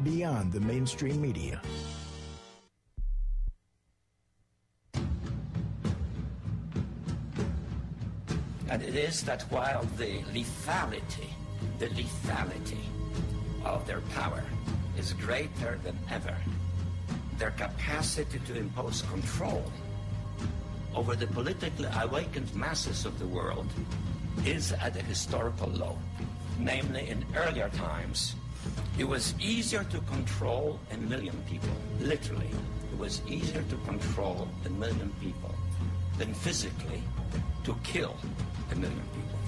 beyond the mainstream media. And it is that while the lethality of their power is greater than ever, their capacity to impose control over the politically awakened masses of the world is at a historical low. Namely, in earlier times, it was easier to control 1 million people. Literally, it was easier to control 1 million people than physically to kill 1 million people.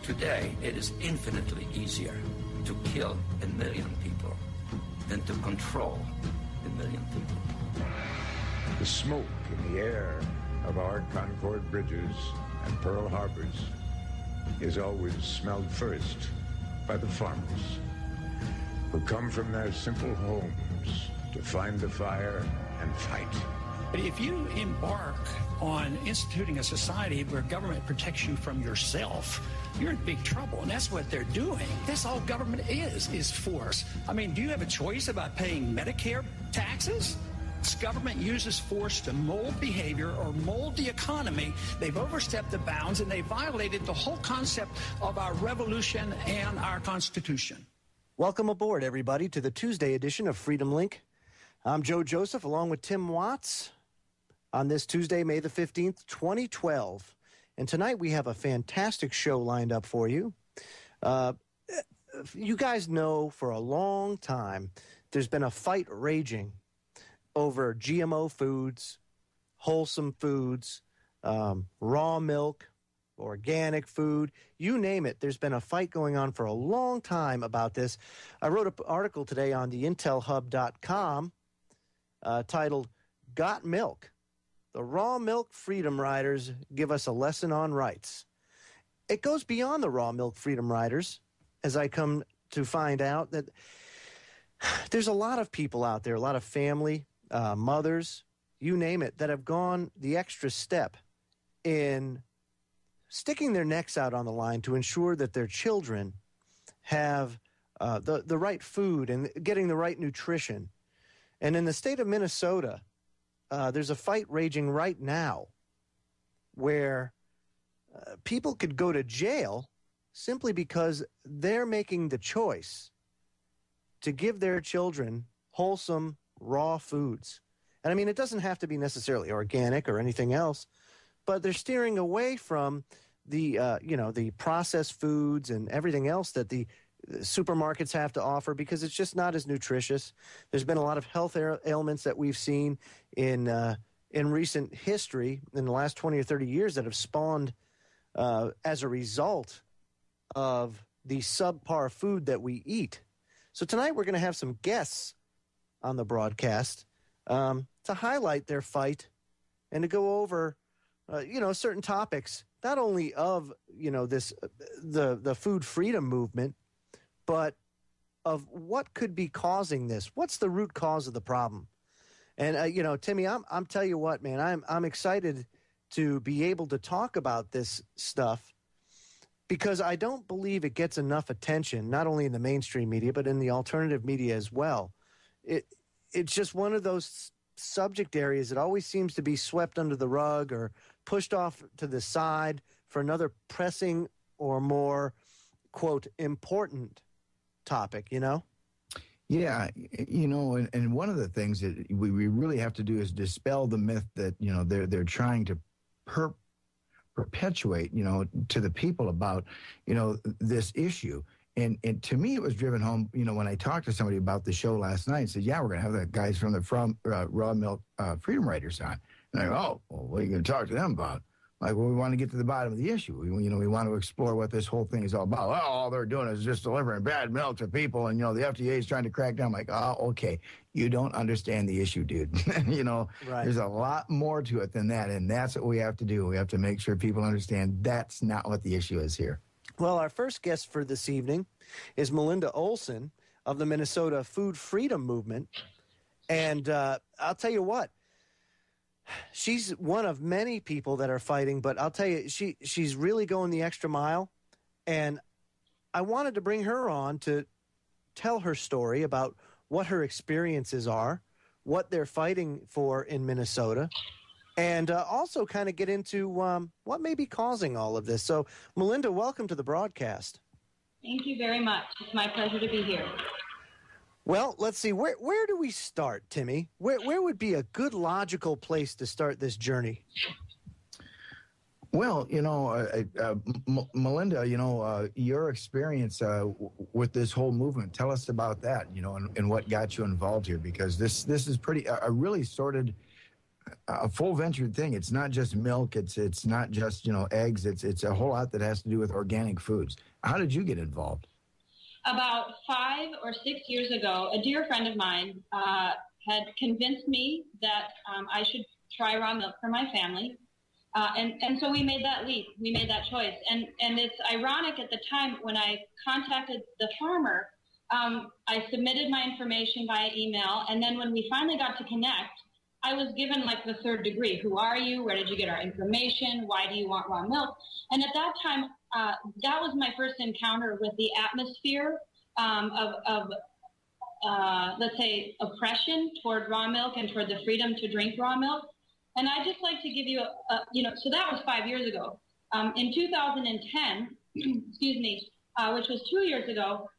Today, it is infinitely easier to kill 1 million people than to control 1 million people. The smoke in the air of our Concord bridges and Pearl Harbors is always smelled first by the farmers who come from their simple homes to find the fire and fight. But if you embark on instituting a society where government protects you from yourself, you're in big trouble, and that's what they're doing. That's all government is force. I mean, do you have a choice about paying Medicare taxes? This government uses force to mold behavior or mold the economy. They've overstepped the bounds, and they violated the whole concept of our revolution and our Constitution. Welcome aboard, everybody, to the Tuesday edition of Freedom Link. I'm Joe Joseph, along with Tim Watts, on this Tuesday, May the 15th, 2012. And tonight we have a fantastic show lined up for you. You guys know for a long time there's been a fight raging over GMO foods, wholesome foods, raw milk, organic food, you name it. There's been a fight going on for a long time about this. I wrote an article today on the intelhub.com titled, Got Milk? The Raw Milk Freedom Riders Give Us a Lesson on Rights. It goes beyond the Raw Milk Freedom Riders, as I come to find out that there's a lot of people out there, a lot of family, mothers, you name it, that have gone the extra step in sticking their necks out on the line to ensure that their children have the right food and getting the right nutrition. And in the state of Minnesota, there's a fight raging right now where people could go to jail simply because they're making the choice to give their children wholesome, raw foods. And I mean, it doesn't have to be necessarily organic or anything else, but they're steering away from the, the processed foods and everything else that the supermarkets have to offer because it's just not as nutritious. There's been a lot of health ailments that we've seen in recent history in the last 20 or 30 years that have spawned as a result of the subpar food that we eat. So tonight we're going to have some guests on the broadcast to highlight their fight and to go over, certain topics, not only of, the food freedom movement, but of what could be causing this. What's the root cause of the problem? And, Timmy, I'm tell you what, man, I'm excited to be able to talk about this stuff because I don't believe it gets enough attention, not only in the mainstream media, but in the alternative media as well. It's just one of those subject areas that always seems to be swept under the rug or pushed off to the side for another pressing or more, quote, important topic, Yeah, and one of the things that we really have to do is dispel the myth that, they're trying to perpetuate, to the people about, this issue. And to me, it was driven home, when I talked to somebody about the show last night and said, yeah, we're going to have the guys from the Raw Milk Freedom Riders on. And I go, oh, well, what are you going to talk to them about? Like, well, we want to get to the bottom of the issue. We want to explore what this whole thing is all about. Well, all they're doing is just delivering bad milk to people, and, the FDA is trying to crack down. I'm like, oh, okay, you don't understand the issue, dude. Right. There's a lot more to it than that, and that's what we have to do. We have to make sure people understand that's not what the issue is here. Well, our first guest for this evening is Melinda Olson of the Minnesota Food Freedom Movement. And I'll tell you what, she's one of many people that are fighting, but I'll tell you, she's really going the extra mile. And I wanted to bring her on to tell her story about what her experiences are, what they're fighting for in Minnesota, and also kind of get into what may be causing all of this. So, Melinda, welcome to the broadcast. Thank you very much. It's my pleasure to be here. Well, let's see. Where do we start, Timmy? Where would be a good logical place to start this journey? Well, Melinda, your experience with this whole movement, tell us about that, and what got you involved here, because this is pretty a really sorted, a full ventured thing. It's not just milk. It's not just, eggs. It's a whole lot that has to do with organic foods. How did you get involved? About 5 or 6 years ago, a dear friend of mine had convinced me that I should try raw milk for my family. And so we made that leap. We made that choice. And it's ironic, at the time when I contacted the farmer, I submitted my information via email. And then when we finally got to connect, I was given like the third degree. Who are you? Where did you get our information? Why do you want raw milk? And at that time, that was my first encounter with the atmosphere of let's say, oppression toward raw milk and toward the freedom to drink raw milk. And I'd just like to give you so that was 5 years ago. In 2010, excuse me, which was 2 years ago,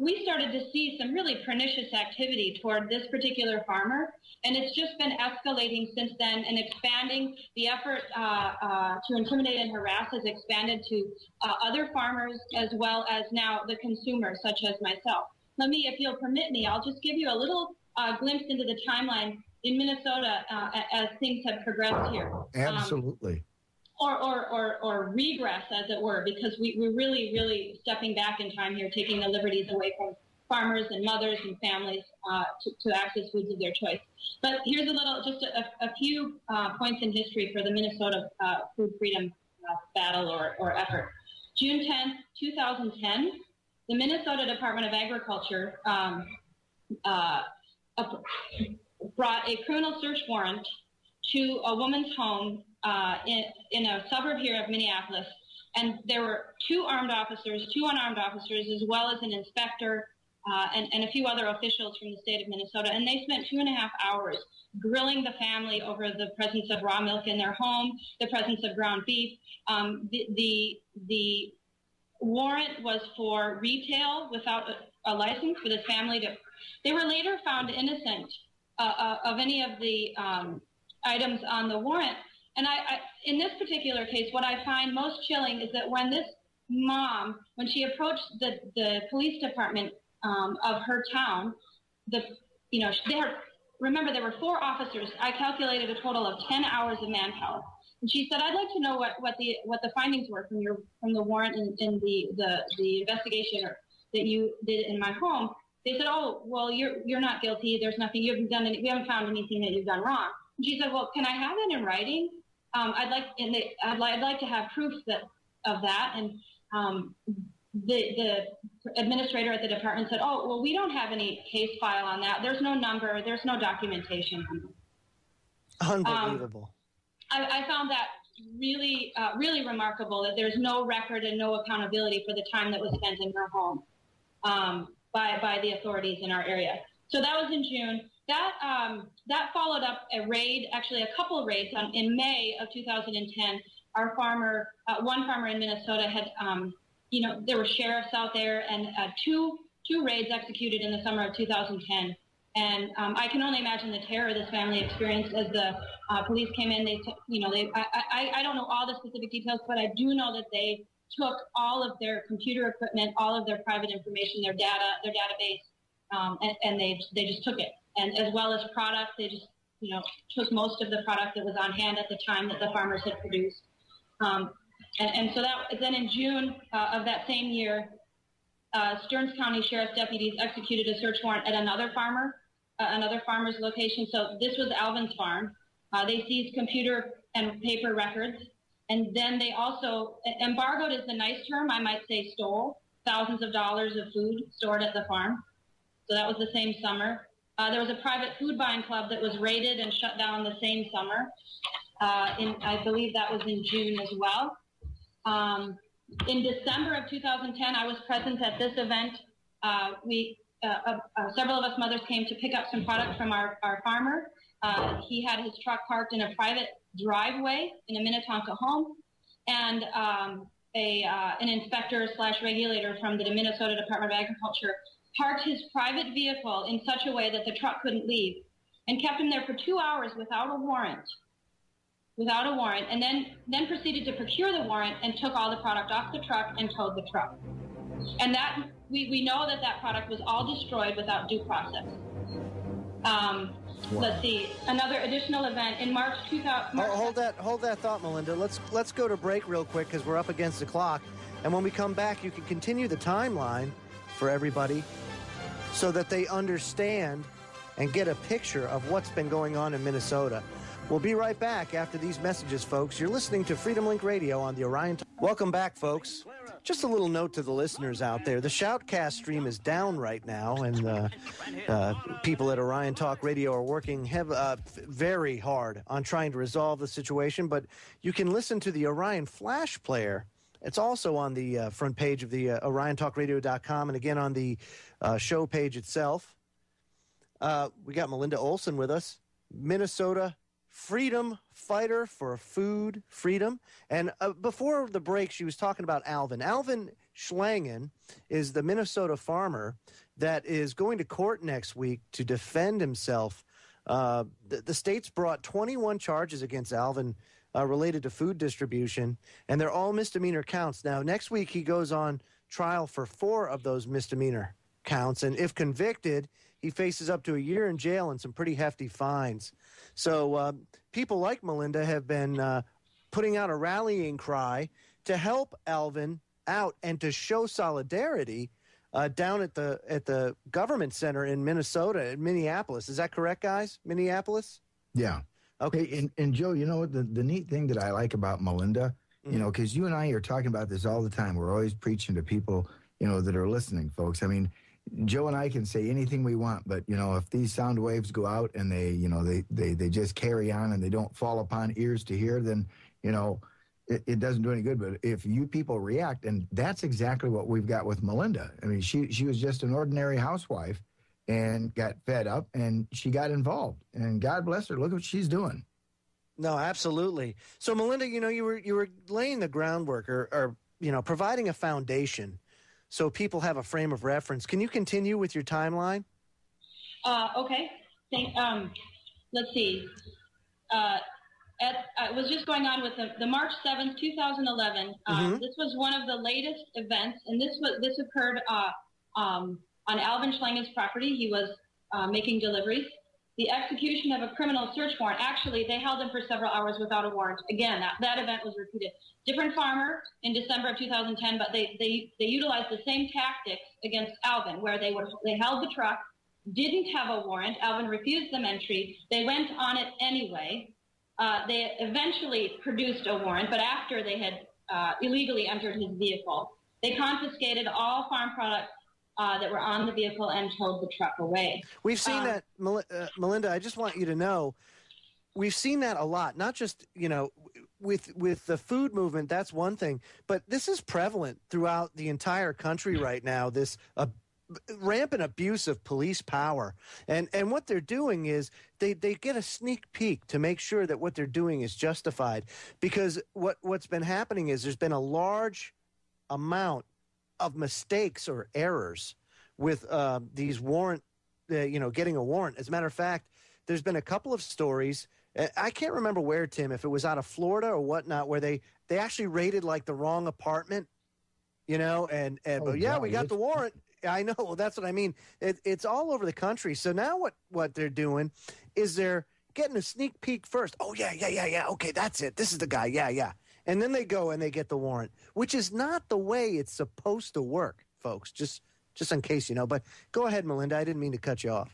we started to see some really pernicious activity toward this particular farmer. And it's just been escalating since then and expanding. The effort to intimidate and harass has expanded to other farmers as well as now the consumers, such as myself. Let me, if you'll permit me, I'll just give you a little glimpse into the timeline in Minnesota as things have progressed here. Absolutely. Or regress, as it were, because we're really, really stepping back in time here, taking the liberties away from farmers and mothers and families to access foods of their choice. But here's just a few points in history for the Minnesota food freedom battle or effort. June 10th, 2010, the Minnesota Department of Agriculture brought a criminal search warrant to a woman's home in a suburb here of Minneapolis. And there were 2 armed officers, 2 unarmed officers, as well as an inspector and a few other officials from the state of Minnesota. And they spent 2.5 hours grilling the family over the presence of raw milk in their home, the presence of ground beef. The warrant was for retail without a license for this family to. They were later found innocent of any of the items on the warrant. And I, in this particular case, what I find most chilling is that when this mom, when she approached the police department of her town, remember there were 4 officers. I calculated a total of 10 hours of manpower. And she said, "I'd like to know what the findings were from the warrant in the investigation that you did in my home." They said, "Oh, well, you're not guilty. There's nothing. You haven't done we haven't found anything that you've done wrong." And she said, "Well, can I have that in writing? I'd like to have proof of that." And the administrator at the department said, "Oh, well, we don't have any case file on that. There's no number. There's no documentation." Unbelievable. I found that really, really remarkable that there's no record and no accountability for the time that was spent in her home by the authorities in our area. So that was in June. That followed up a raid, actually a couple of raids. In May of 2010, our farmer, one farmer in Minnesota had, there were sheriffs out there, and two raids executed in the summer of 2010. And I can only imagine the terror this family experienced as the police came in. I don't know all the specific details, but I do know that they took all of their computer equipment, all of their private information, their database, and they just took it. And as well as product, they just, took most of the product that was on hand at the time that the farmers had produced. And so then in June of that same year, Stearns County Sheriff's deputies executed a search warrant at another farmer's location. So this was Alvin's farm. They seized computer and paper records. And then they also, embargoed is the nice term, I might say stole thousands of dollars of food stored at the farm. So that was the same summer. There was a private food buying club that was raided and shut down the same summer. I believe that was in June as well. In December of 2010, I was present at this event. several of us mothers came to pick up some product from our farmer. He had his truck parked in a private driveway in a Minnetonka home, and an inspector/regulator from the Minnesota Department of Agriculture parked his private vehicle in such a way that the truck couldn't leave, and kept him there for 2 hours without a warrant, and then proceeded to procure the warrant and took all the product off the truck and towed the truck. And that we know that product was all destroyed without due process. Let's see, another additional event in March 2000. Hold that thought, Melinda. Let's go to break real quick because we're up against the clock. And when we come back, you can continue the timeline for everybody so that they understand and get a picture of what's been going on in Minnesota. We'll be right back after these messages, folks. You're listening to Freedom Link Radio on the Orion. Welcome back, folks. Just a little note to the listeners out there. The Shoutcast stream is down right now, and people at Orion Talk Radio are working very hard on trying to resolve the situation. But you can listen to the Orion Flash Player. It's also on the front page of the OrionTalkRadio.com, and again on the show page itself. We got Melinda Olson with us, Minnesota freedom fighter for food freedom. And before the break, she was talking about Alvin. Alvin Schlangen is the Minnesota farmer that is going to court next week to defend himself. The state's brought 21 charges against Alvin related to food distribution, and they're all misdemeanor counts. Now, next week, he goes on trial for 4 of those misdemeanor counts, and if convicted, he faces up to a year in jail and some pretty hefty fines. So people like Melinda have been putting out a rallying cry to help Alvin out and to show solidarity down at the government center in Minnesota, in Minneapolis. Is that correct, guys? Minneapolis? Yeah. Okay. Hey, and Joe, you know what the neat thing that I like about Melinda, you know, because you and I are talking about this all the time. We're always preaching to people, you know, that are listening, folks. I mean, Joe and I can say anything we want, but, you know, if these sound waves go out and they, you know, they just carry on and they don't fall upon ears to hear, then, you know, it doesn't do any good. But if you people react, and that's exactly what we've got with Melinda. I mean, she was just an ordinary housewife and got fed up and she got involved. And God bless her. Look what she's doing. No, absolutely. So, Melinda, you know, you were laying the groundwork or you know, providing a foundation so people have a frame of reference. Can you continue with your timeline? Okay. Let's see. I was just going on with the March 7th, 2011. This was one of the latest events, and this occurred on Alvin Schlangen's property. He was making deliveries. The execution of a criminal search warrant. Actually, they held him for several hours without a warrant. Again, that event was repeated. Different farmer in December of 2010, but they utilized the same tactics against Alvin, where they held the truck, didn't have a warrant. Alvin refused them entry. They went on it anyway. They eventually produced a warrant, but after they had illegally entered his vehicle, they confiscated all farm products that were on the vehicle and towed the truck away. We've seen that, Melinda. I just want you to know, we've seen that a lot. Not just, you know, with the food movement. That's one thing, but this is prevalent throughout the entire country right now. This rampant abuse of police power, and what they're doing is they get a sneak peek to make sure that what they're doing is justified. Because what's been happening is there's been a large amount of mistakes or errors with these warrant, getting a warrant. As a matter of fact, there's been a couple of stories. I can't remember where, Tim, if it was out of Florida or whatnot, where they actually raided like the wrong apartment, you know, but yeah, we got the warrant. I know. Well, that's what I mean. It's all over the country. So now what they're doing is they're getting a sneak peek first. Oh, yeah. Okay, that's it. This is the guy. Yeah. And then they go and they get the warrant, which is not the way it's supposed to work, folks, just in case you know. But go ahead, Melinda. I didn't mean to cut you off.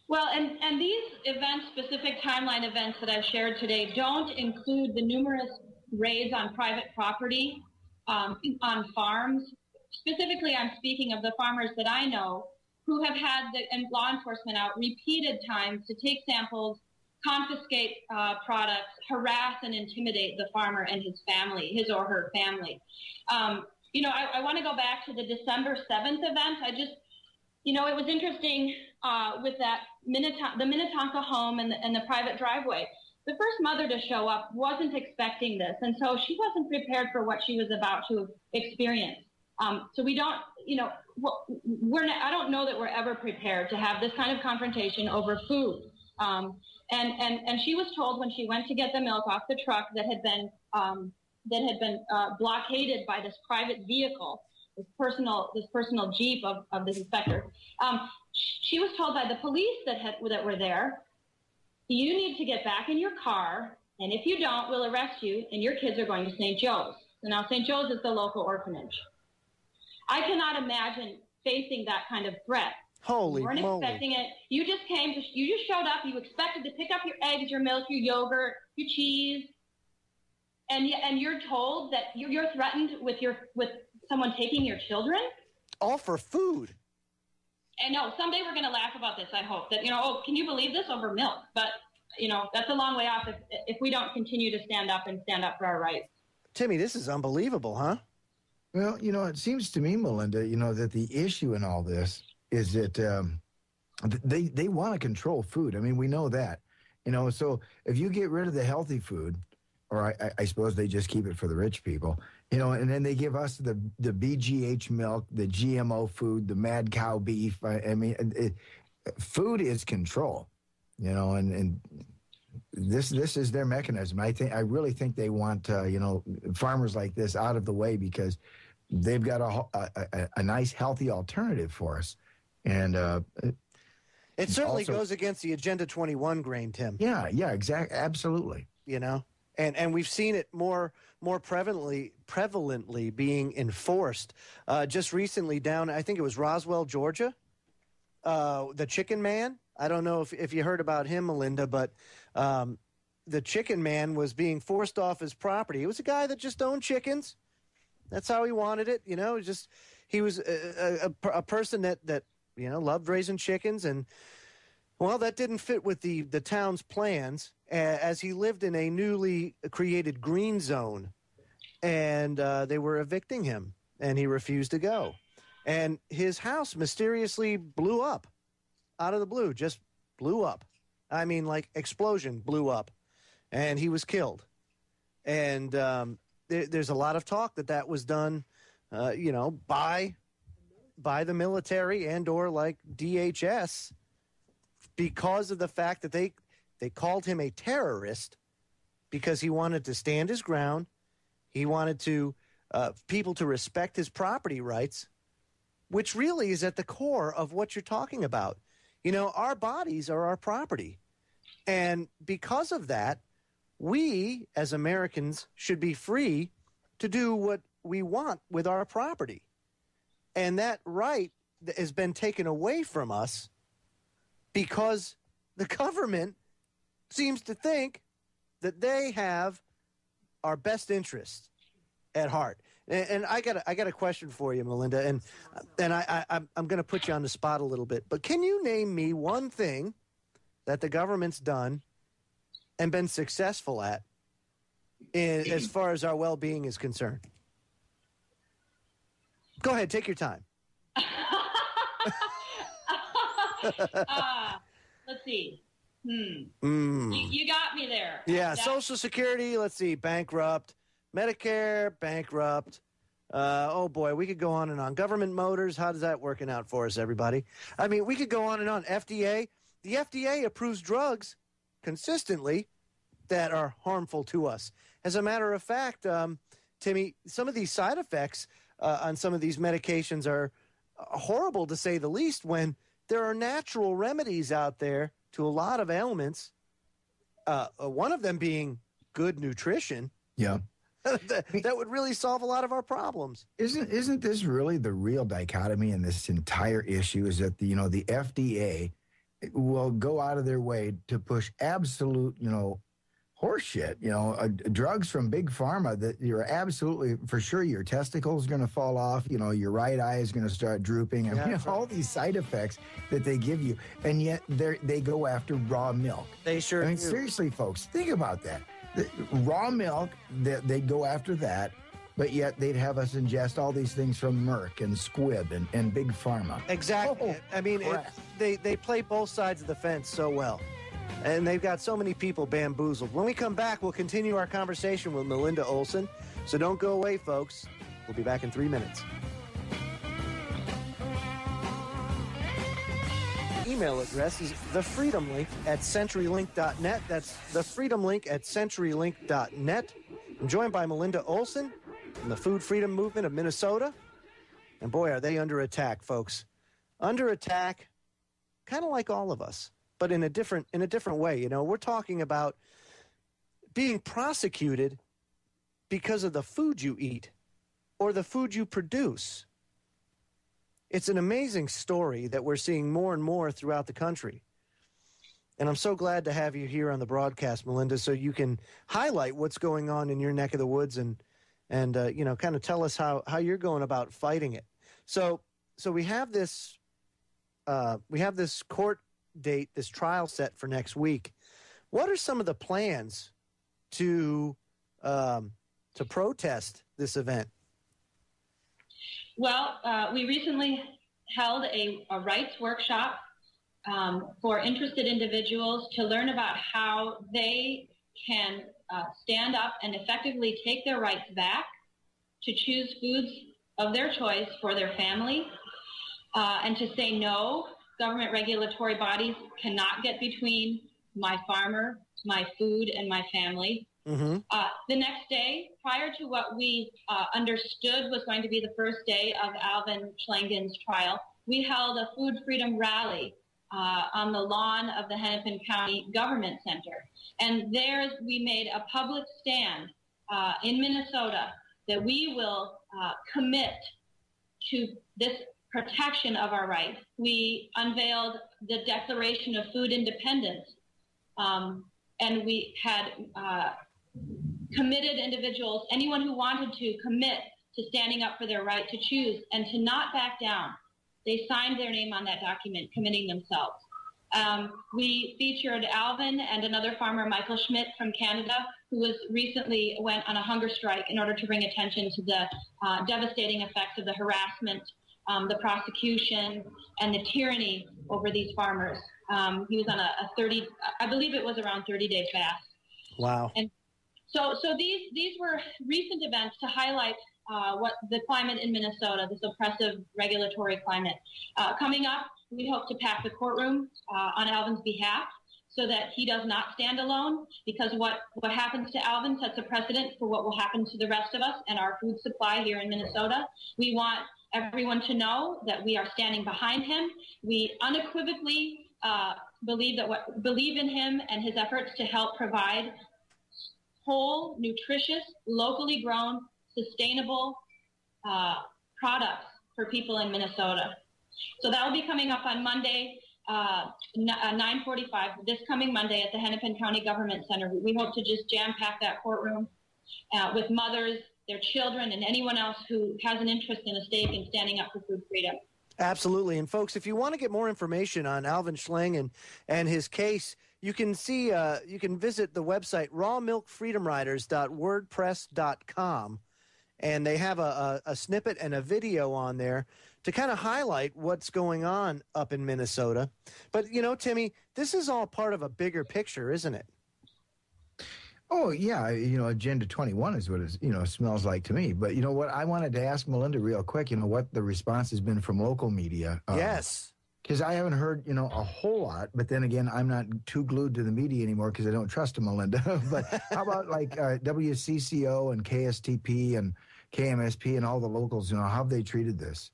Well, and these event-specific timeline events that I've shared today don't include the numerous raids on private property, on farms. Specifically, I'm speaking of the farmers that I know who have had and law enforcement out repeated times to take samples, confiscate products, harass and intimidate the farmer and his family, his or her family. I want to go back to the December 7th event. it was interesting with that the Minnetonka home and the private driveway. The first mother to show up wasn't expecting this, and so she wasn't prepared for what she was about to experience. So we don't, I don't know that we're ever prepared to have this kind of confrontation over food. And she was told when she went to get the milk off the truck that had been blockaded by this private vehicle, this personal Jeep of this inspector. She was told by the police that were there, you need to get back in your car, and if you don't, we'll arrest you, and your kids are going to St. Joe's. So now St. Joe's is the local orphanage. I cannot imagine facing that kind of threat. Holy you weren't moly. expecting it. You just showed up. You expected to pick up your eggs, your milk, your yogurt, your cheese, and you're told that you're threatened with someone taking your children. All for food. And no, someday we're going to laugh about this. I hope that can you believe this, over milk? But that's a long way off if we don't continue to stand up for our rights. Timmy, this is unbelievable, huh? Well, it seems to me, Melinda, that the issue in all this is that they want to control food. I mean, we know that, so if you get rid of the healthy food, or I suppose they just keep it for the rich people, and then they give us the BGH milk, the GMO food, the mad cow beef. Food is control, and this is their mechanism. I really think they want, farmers like this out of the way because they've got a nice, healthy alternative for us. And it certainly goes against the Agenda 21 grain, Tim. Yeah, exactly. Absolutely. And we've seen it more prevalently being enforced. Just recently down, I think it was Roswell, Georgia, the chicken man. I don't know if you heard about him, Melinda, but the chicken man was being forced off his property. He was a guy that just owned chickens. That's how he wanted it. He was a person that loved raising chickens, and well, that didn't fit with the town's plans, as he lived in a newly created green zone, and they were evicting him, and he refused to go. And his house mysteriously blew up out of the blue, just blew up. I mean, like explosion, blew up, and he was killed. And there's a lot of talk that was done, by the military and or like DHS, because of the fact that they called him a terrorist because he wanted to stand his ground. He wanted to people to respect his property rights, which really is at the core of what you're talking about. Our bodies are our property. And because of that, we as Americans should be free to do what we want with our property. And that right has been taken away from us because the government seems to think that they have our best interests at heart. And I got a question for you, Melinda, and I'm going to put you on the spot a little bit. But can you name me one thing that the government's done and been successful at as far as our well-being is concerned? Go ahead, take your time. Let's see. You got me there. Yeah, Social Security, let's see, bankrupt. Medicare, bankrupt. Oh, boy, we could go on and on. Government motors, how does that working out for us, everybody? I mean, we could go on and on. FDA, the FDA approves drugs consistently that are harmful to us. As a matter of fact, Timmy, some of these side effects on some of these medications are horrible, to say the least, when there are natural remedies out there to a lot of ailments, one of them being good nutrition. Yeah. that would really solve a lot of our problems. Isn't this really the real dichotomy in this entire issue? Is that the FDA will go out of their way to push absolute horseshit, drugs from big pharma that you're absolutely for sure your testicles going to fall off, your right eye is going to start drooping. I mean, all these side effects that they give you, and yet they go after raw milk. They sure do. Seriously, folks, think about that. The raw milk, they go after that, but yet they'd have us ingest all these things from Merck and Squibb and Big Pharma. Exactly. Oh, I mean, they play both sides of the fence so well. And they've got so many people bamboozled. When we come back, we'll continue our conversation with Melinda Olson. So don't go away, folks. We'll be back in 3 minutes. Email address is thefreedomlink@CenturyLink.net. That's thefreedomlink@CenturyLink.net. I'm joined by Melinda Olson from the Food Freedom Movement of Minnesota. And boy, are they under attack, folks. Under attack, kind of like all of us, but in a different way. You know, we're talking about being prosecuted because of the food you eat or the food you produce. It's an amazing story that we're seeing more and more throughout the country. And I'm so glad to have you here on the broadcast, Melinda, so you can highlight what's going on in your neck of the woods and kind of tell us how you're going about fighting it. So we have this court date, this trial set for next week. What are some of the plans to protest this event? Well, we recently held a rights workshop for interested individuals to learn about how they can stand up and effectively take their rights back to choose foods of their choice for their family and to say no. Government regulatory bodies cannot get between my farmer, my food, and my family. Mm-hmm. The next day, prior to what we understood was going to be the first day of Alvin Schlangen's trial, we held a food freedom rally on the lawn of the Hennepin County Government Center. And there we made a public stand in Minnesota that we will commit to this protection of our rights. We unveiled the Declaration of Food Independence, and we had committed individuals, anyone who wanted to commit to standing up for their right to choose and to not back down. They signed their name on that document, committing themselves. We featured Alvin and another farmer, Michael Schmidt from Canada, who recently went on a hunger strike in order to bring attention to the devastating effects of the harassment, the prosecution, and the tyranny over these farmers. He was on a 30, I believe it was around 30-day fast. Wow. And so these were recent events to highlight what the climate in Minnesota, this oppressive regulatory climate. Coming up, we hope to pack the courtroom on Alvin's behalf so that he does not stand alone, because what happens to Alvin sets a precedent for what will happen to the rest of us and our food supply here in Minnesota. We want everyone to know that we are standing behind him. We unequivocally believe in him and his efforts to help provide whole, nutritious, locally grown, sustainable products for people in Minnesota. So that will be coming up on Monday, 9:45, this coming Monday at the Hennepin County Government Center. We hope to just jam-pack that courtroom with mothers, their children, and anyone else who has an interest in a stake in standing up for food freedom. Absolutely. And folks, if you want to get more information on Alvin Schlangen and his case, you can visit the website rawmilkfreedomriders.wordpress.com, and they have a snippet and a video on there to kind of highlight what's going on up in Minnesota. But, Timmy, this is all part of a bigger picture, isn't it? Oh, yeah. Agenda 21 is what it smells like to me. But you know what? I wanted to ask Melinda real quick, what the response has been from local media. Yes. Because I haven't heard, a whole lot. But then again, I'm not too glued to the media anymore because I don't trust Melinda. But how about like WCCO and KSTP and KMSP and all the locals, how have they treated this?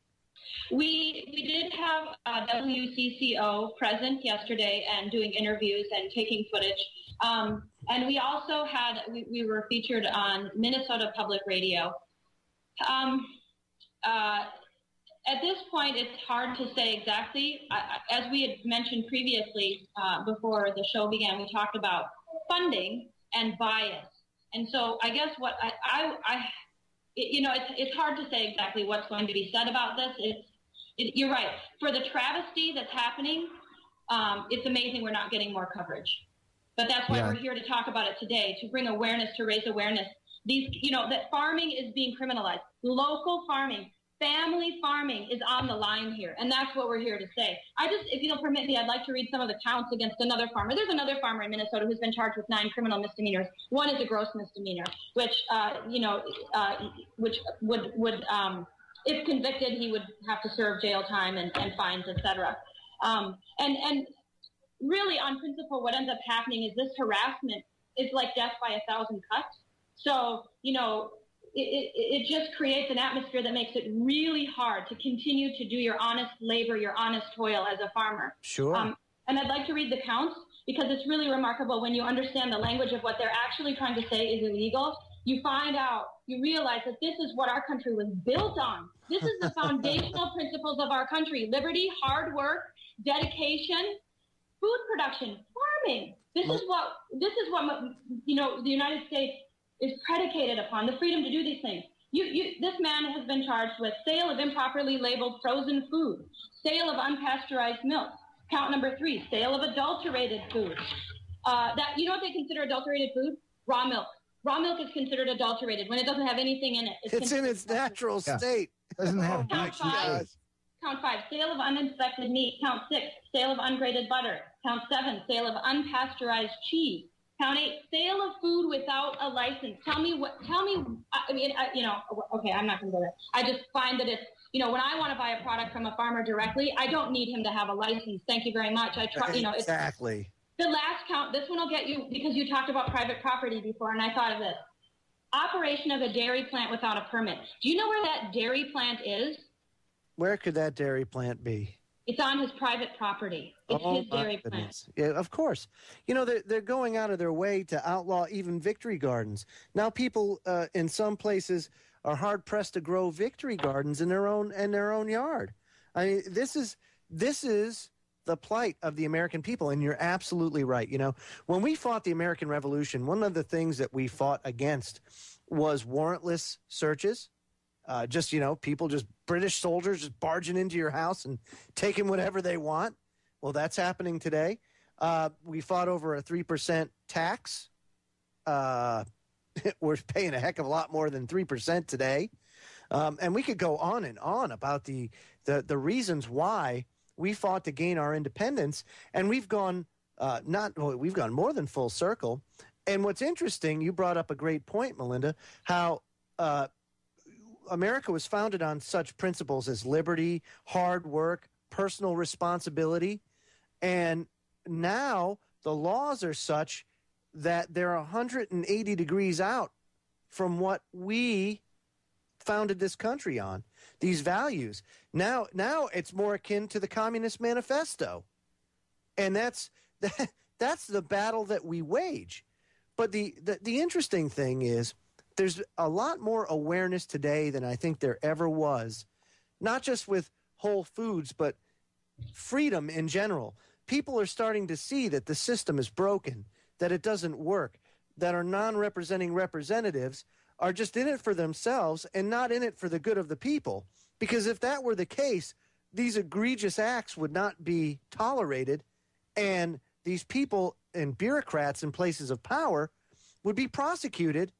We did have WCCO present yesterday and doing interviews and taking footage. And we also we were featured on Minnesota Public Radio. At this point, it's hard to say exactly. As we had mentioned previously, before the show began, we talked about funding and bias. And so I guess what it's hard to say exactly what's going to be said about this. You're right. For the travesty that's happening, it's amazing we're not getting more coverage. But that's why we're here to talk about it today, to bring awareness, to raise awareness that farming is being criminalized. Local farming, family farming is on the line here. And that's what we're here to say. If you'll permit me, I'd like to read some of the counts against another farmer. There's another farmer in Minnesota who's been charged with 9 criminal misdemeanors. One is a gross misdemeanor, which would if convicted, he would have to serve jail time and fines, etc. And really, on principle, what ends up happening is this harassment is like death by 1,000 cuts. So, it just creates an atmosphere that makes it really hard to continue to do your honest labor, your honest toil as a farmer. Sure. And I'd like to read the counts because it's really remarkable when you understand the language of what they're actually trying to say is illegal. You realize that this is what our country was built on. This is the foundational principles of our country: liberty, hard work, dedication, food production, farming. This is what the United States is predicated upon, the freedom to do these things. This man has been charged with sale of improperly labeled frozen food, sale of unpasteurized milk. Count number 3, sale of adulterated food. You know what they consider adulterated food? Raw milk. Raw milk is considered adulterated when it doesn't have anything in it. It's in its natural state. It doesn't have Count 5. Count 5, sale of uninspected meat. Count 6, sale of ungraded butter. Count 7, sale of unpasteurized cheese. Count 8, sale of food without a license. Okay, I'm not going to go there. I just find that it's, when I want to buy a product from a farmer directly, I don't need him to have a license. Thank you very much. Exactly. The last count, this one will get you, because you talked about private property before, and I thought of this. Operation of a dairy plant without a permit. Do you know where that dairy plant is? Where could that dairy plant be? It's on his private property. It's his dairy plant. Yeah, of course. They're going out of their way to outlaw even victory gardens. Now people in some places are hard pressed to grow victory gardens in their own yard. I mean, this is the plight of the American people, and you're absolutely right. When we fought the American Revolution, one of the things that we fought against was warrantless searches. British soldiers just barging into your house and taking whatever they want. Well, that's happening today. We fought over a 3% tax. We're paying a heck of a lot more than 3% today. And we could go on and on about the reasons why we fought to gain our independence. And we've gone more than full circle. And what's interesting, you brought up a great point, Melinda, how America was founded on such principles as liberty, hard work, personal responsibility. And now the laws are such that they're 180 degrees out from what we founded this country on, these values. Now it's more akin to the Communist Manifesto. And that's the battle that we wage. But the interesting thing is, there's a lot more awareness today than I think there ever was, not just with Whole Foods, but freedom in general. People are starting to see that the system is broken, that it doesn't work, that our non-representing representatives are just in it for themselves and not in it for the good of the people. Because if that were the case, these egregious acts would not be tolerated, and these people and bureaucrats in places of power would be prosecuted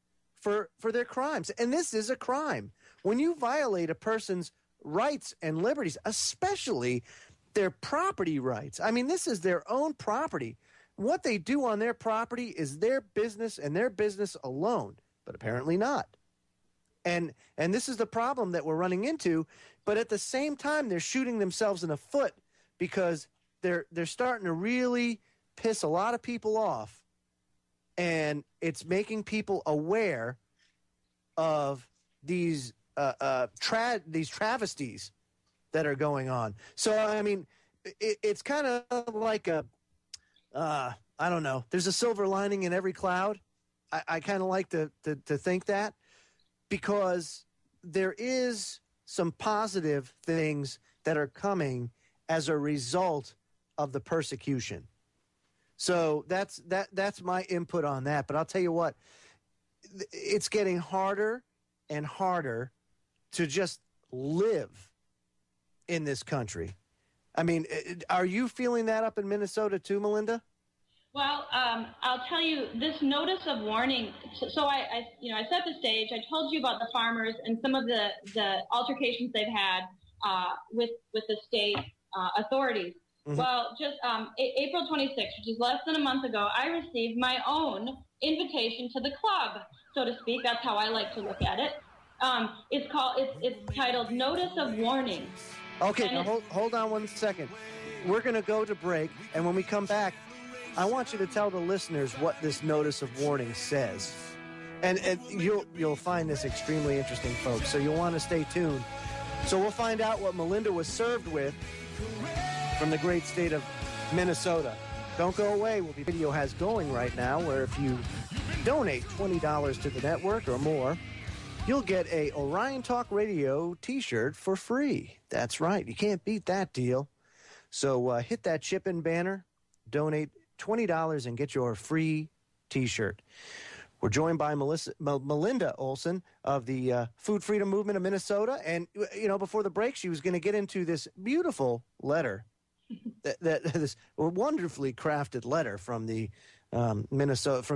for their crimes. And this is a crime. When you violate a person's rights and liberties, especially their property rights, I mean, this is their own property. What they do on their property is their business and their business alone, but apparently not. And this is the problem that we're running into. But at the same time, they're shooting themselves in the foot because they're starting to really piss a lot of people off. And it's making people aware of these travesties that are going on. So, I mean, it's kind of like I don't know. There's a silver lining in every cloud. I kind of like to think that, because there is some positive things that are coming as a result of the persecution. So that's my input on that. But I'll tell you what, it's getting harder and harder to just live in this country. I mean, are you feeling that up in Minnesota too, Melinda? Well, I'll tell you this notice of warning. So I set the stage. I told you about the farmers and some of the altercations they've had with the state authorities. Mm-hmm. Well, just April 26th, which is less than a month ago, I received my own invitation to the club, so to speak. That's how I like to look at it. It's titled Notice of Warning. Okay, now hold on 1 second. We're going to go to break, and when we come back, I want you to tell the listeners what this notice of warning says. And you'll find this extremely interesting, folks, so you'll want to stay tuned. So we'll find out what Melinda was served with from the great state of Minnesota. Don't go away. What the video has going right now, where if you donate $20 to the network or more, you'll get a Orion Talk Radio t-shirt for free. That's right. You can't beat that deal. So hit that chip-in banner, donate $20 and get your free t-shirt. We're joined by Melinda Olson of the Food Freedom Movement of Minnesota. And, before the break, she was going to get into this beautiful letter, this wonderfully crafted letter from the from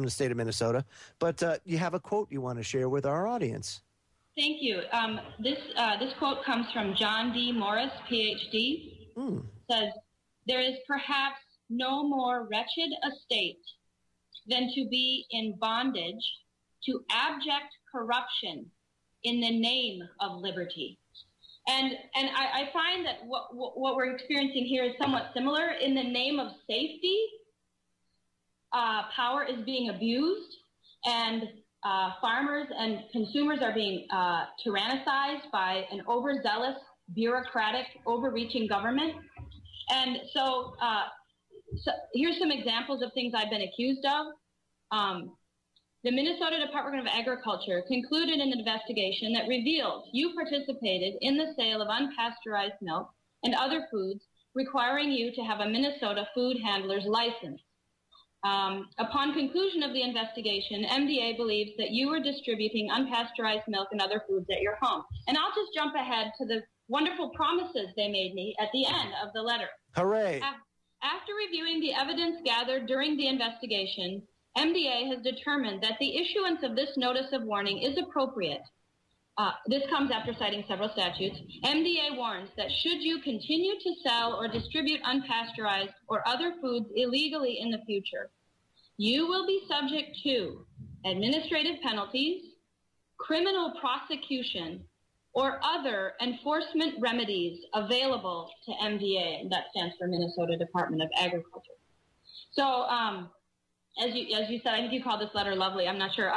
the state of Minnesota. But you have a quote you want to share with our audience. Thank you. This quote comes from John D. Morris, Ph.D. Says, "There is perhaps no more wretched estate than to be in bondage to abject corruption in the name of liberty." And I find that what we're experiencing here is somewhat similar. In the name of safety, power is being abused, and farmers and consumers are being tyrannized by an overzealous, bureaucratic, overreaching government. And so here's some examples of things I've been accused of. The Minnesota Department of Agriculture concluded an investigation that revealed you participated in the sale of unpasteurized milk and other foods requiring you to have a Minnesota food handler's license. Upon conclusion of the investigation, MDA believes that you were distributing unpasteurized milk and other foods at your home. And I'll just jump ahead to the wonderful promises they made me at the end of the letter. Hooray! After reviewing the evidence gathered during the investigation, MDA has determined that the issuance of this notice of warning is appropriate. This comes after citing several statutes. MDA warns that should you continue to sell or distribute unpasteurized or other foods illegally in the future, you will be subject to administrative penalties, criminal prosecution, or other enforcement remedies available to MDA, and that stands for Minnesota Department of Agriculture. So, as you said, I think you called this letter lovely. I'm not sure.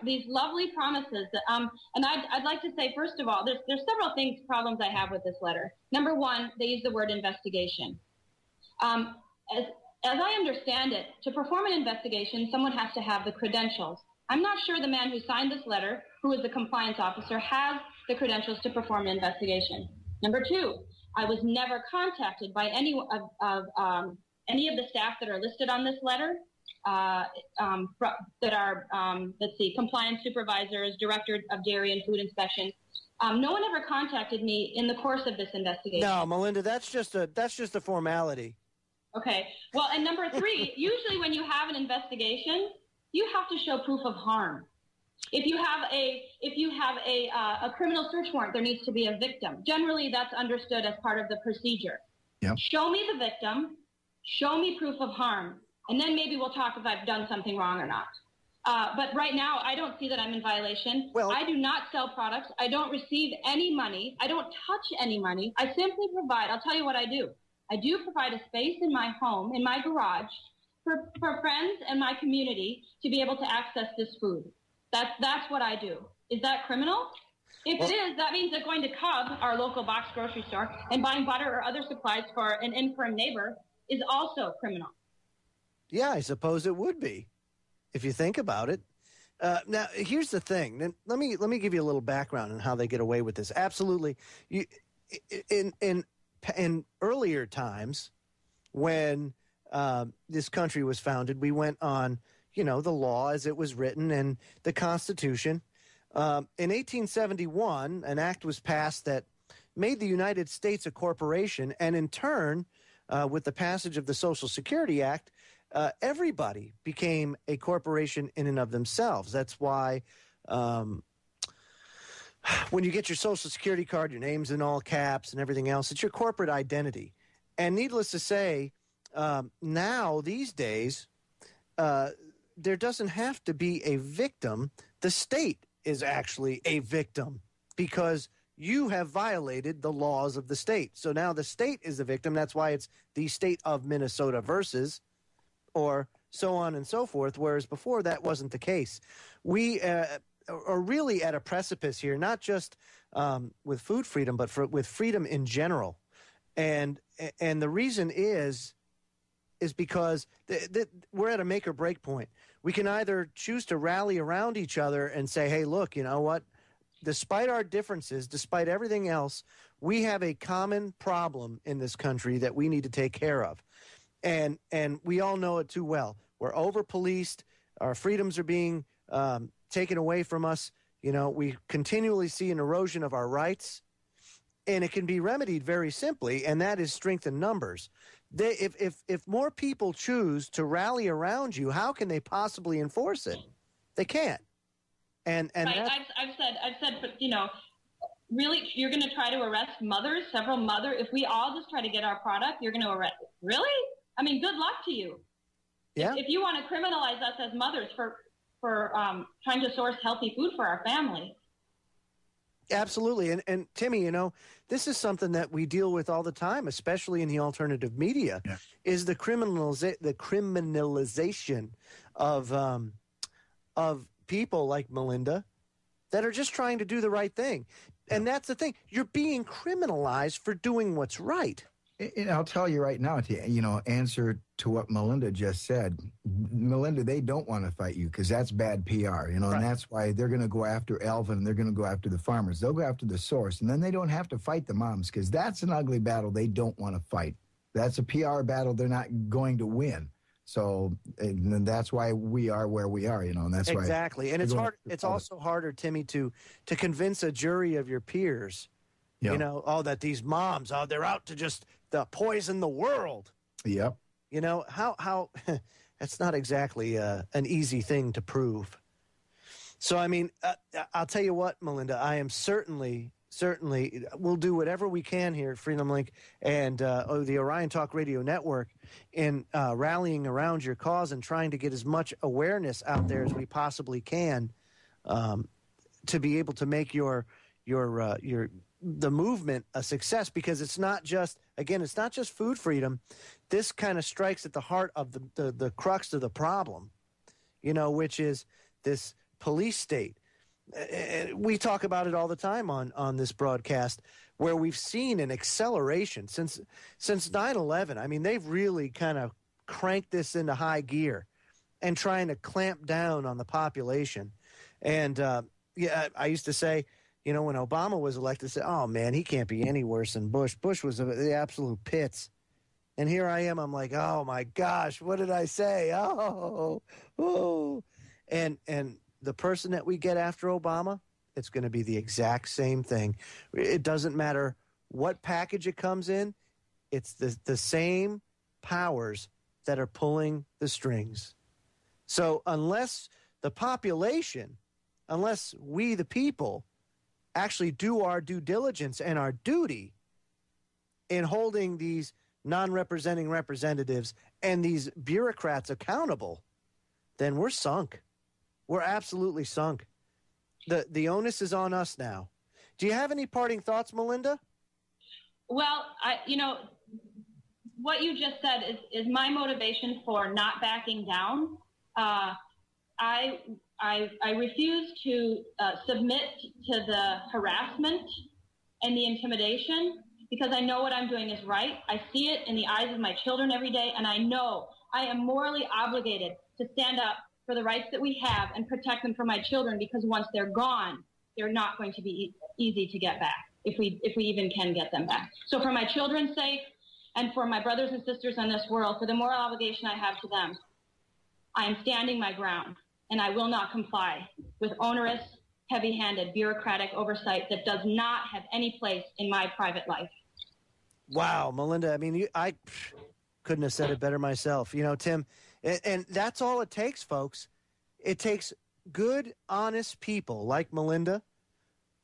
These lovely promises. And I'd like to say, first of all, there's several problems I have with this letter. Number one, they use the word investigation. As I understand it, to perform an investigation, someone has to have the credentials. I'm not sure the man who signed this letter, who is the compliance officer, has the credentials to perform an investigation. Number two, I was never contacted by any of the staff that are listed on this letter, that are, compliance supervisors, director of dairy and food inspection. No one ever contacted me in the course of this investigation. No, Melinda, that's just a formality. Okay. Well, and number three, usually when you have an investigation, you have to show proof of harm. If you have a criminal search warrant, there needs to be a victim. Generally, that's understood as part of the procedure. Yep. Show me the victim, show me proof of harm, and then maybe we'll talk if I've done something wrong or not. But right now, I don't see that I'm in violation. Well, I do not sell products. I don't receive any money. I don't touch any money. I simply provide, I'll tell you what I do. I do provide a space in my home, in my garage, for friends and my community to be able to access this food. That's what I do. Is that criminal? If it is, that means that going to Cub, our local box grocery store, and buying butter or other supplies for an infirm neighbor is also criminal. Yeah, I suppose it would be, if you think about it. Now, here's the thing. Let me give you a little background on how they get away with this. Absolutely, in earlier times, when this country was founded, we went on, the law as it was written and the Constitution. In 1871, an act was passed that made the United States a corporation, and in turn, with the passage of the Social Security Act, everybody became a corporation in and of themselves. That's why when you get your Social Security card, your name's in all caps and everything else, it's your corporate identity. And needless to say, now these days, there doesn't have to be a victim. The state is actually a victim because you have violated the laws of the state. So now the state is the victim. That's why it's the state of Minnesota versus, or so on and so forth, whereas before that wasn't the case. We are really at a precipice here, not just with food freedom, but with freedom in general. And the reason is because we're at a make or break point. We can either choose to rally around each other and say, hey, look, you know what? Despite our differences, despite everything else, we have a common problem in this country that we need to take care of. And we all know it too well. We're over-policed. Our freedoms are being taken away from us. You know, we continually see an erosion of our rights. And it can be remedied very simply, and that is strength in numbers. If more people choose to rally around you, how can they possibly enforce it? They can't. And right. I've said, but you know, really, you're going to try to arrest several mothers. If we all just try to get our product, you're going to arrest. Really? I mean, good luck to you. Yeah. If you want to criminalize us as mothers for trying to source healthy food for our family. Absolutely. And Timmy, you know, this is something that we deal with all the time, especially in the alternative media, is the criminalization of people like Melinda that are just trying to do the right thing. And that's the thing. You're being criminalized for doing what's right. And I'll tell you right now, to answer to what Melinda just said, Melinda, they don't want to fight you because that's bad PR, and that's why they're going to go after Alvin and they're going to go after the farmers. They'll go after the source, and then they don't have to fight the moms because that's an ugly battle they don't want to fight. That's a PR battle they're not going to win. So and that's why we are where we are, and that's why. Exactly. And it's hard. It's also harder, Timmy, to convince a jury of your peers, that these moms, they're out to just poison the world. Yep. You know, how that's not exactly an easy thing to prove. So, I mean, I'll tell you what, Melinda, I am certainly we'll do whatever we can here at Freedom Link and the Orion Talk Radio Network in rallying around your cause and trying to get as much awareness out there as we possibly can to be able to make the movement a success, because it's not just food freedom. This kind of strikes at the heart of the crux of the problem, which is this police state. We talk about it all the time on this broadcast, where we've seen an acceleration since 9/11. I mean, they've really kind of cranked this into high gear and trying to clamp down on the population. And I used to say, when Obama was elected, say, oh, man, he can't be any worse than Bush. Bush was the absolute pits. And here I am. I'm like, oh, my gosh, what did I say? Oh. And the person that we get after Obama, it's going to be the exact same thing. It doesn't matter what package it comes in. It's the same powers that are pulling the strings. So unless the population, unless we, the people, actually do our due diligence and our duty in holding these non-representing representatives and these bureaucrats accountable, then we're sunk. We're absolutely sunk. The onus is on us now. Do you have any parting thoughts, Melinda? Well, what you just said is my motivation for not backing down. I refuse to submit to the harassment and the intimidation, because I know what I'm doing is right. I see it in the eyes of my children every day, and I know I am morally obligated to stand up for the rights that we have and protect them for my children, because once they're gone, they're not going to be easy to get back, if we even can get them back. So for my children's sake, and for my brothers and sisters in this world, for the moral obligation I have to them, I am standing my ground, and I will not comply with onerous, heavy-handed, bureaucratic oversight that does not have any place in my private life. Wow, Melinda, I mean, I couldn't have said it better myself. Tim, And that's all it takes, folks. It takes good, honest people like Melinda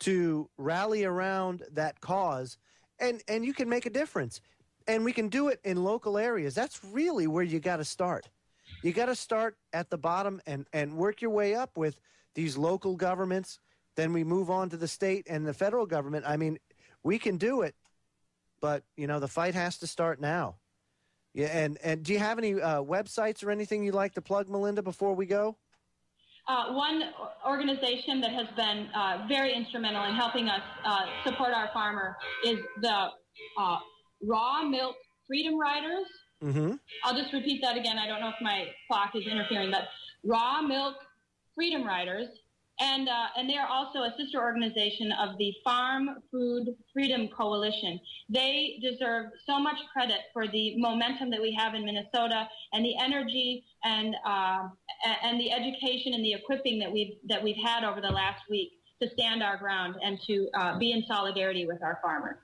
to rally around that cause, and you can make a difference. And we can do it in local areas. That's really where you got to start. You got to start at the bottom and work your way up with these local governments. Then we move on to the state and the federal government. I mean, we can do it, but, the fight has to start now. Yeah, and do you have any websites or anything you'd like to plug, Melinda, before we go? One organization that has been very instrumental in helping us support our farmer is the Raw Milk Freedom Riders. Mm-hmm. I'll just repeat that again. I don't know if my clock is interfering, but Raw Milk Freedom Riders. And they are also a sister organization of the Farm Food Freedom Coalition. They deserve so much credit for the momentum that we have in Minnesota and the energy and the education and the equipping that we've had over the last week to stand our ground and to be in solidarity with our farmers.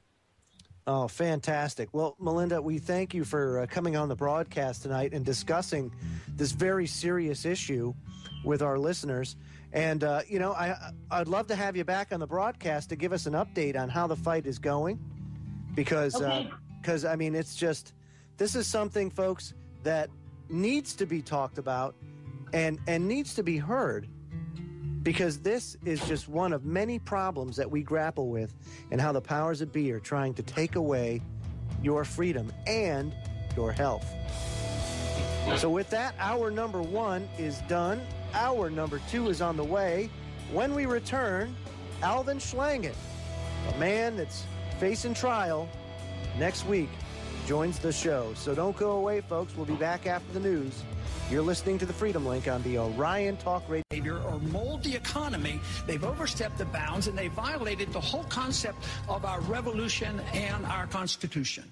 Oh, fantastic. Well, Melinda, we thank you for coming on the broadcast tonight and discussing this very serious issue with our listeners. And, I'd love to have you back on the broadcast to give us an update on how the fight is going. Because, it's just, this is something, folks, that needs to be talked about and needs to be heard. Because this is just one of many problems that we grapple with and how the powers that be are trying to take away your freedom and your health. So with that, hour number 1 is done. Hour number 2 is on the way. When we return, Alvin Schlangen, a man that's facing trial next week, joins the show. So don't go away, folks. We'll be back after the news. You're listening to the Freedom Link on the Orion Talk Radio. Or mold the economy. They've overstepped the bounds, and they violated the whole concept of our revolution and our Constitution.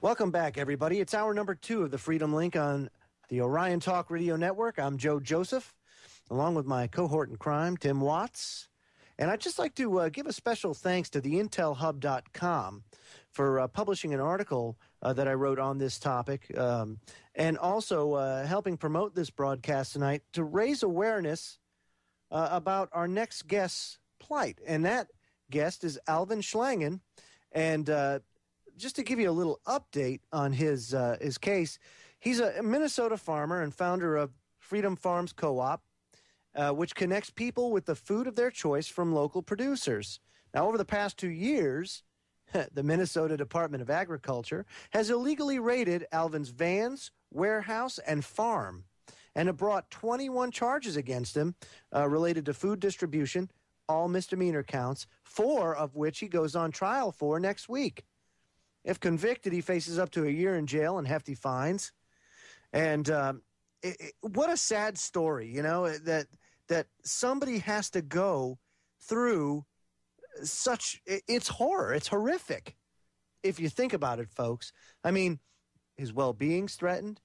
Welcome back, everybody. It's hour number 2 of the Freedom Link on the Orion Talk Radio Network. I'm Joe Joseph, along with my cohort in crime, Tim Watts. And I'd just like to give a special thanks to the intelhub.com for publishing an article that I wrote on this topic, and also helping promote this broadcast tonight to raise awareness about our next guest's plight. And that guest is Alvin Schlangen. And just to give you a little update on his case, he's a Minnesota farmer and founder of Freedom Farms Co-op, which connects people with the food of their choice from local producers. Now, over the past 2 years, the Minnesota Department of Agriculture has illegally raided Alvin's vans, warehouse, and farm, and have brought 21 charges against him related to food distribution, all misdemeanor counts, 4 of which he goes on trial for next week. If convicted, he faces up to a year in jail and hefty fines. And what a sad story, that somebody has to go through it's horror. It's horrific if you think about it, folks. I mean, his well-being's threatened.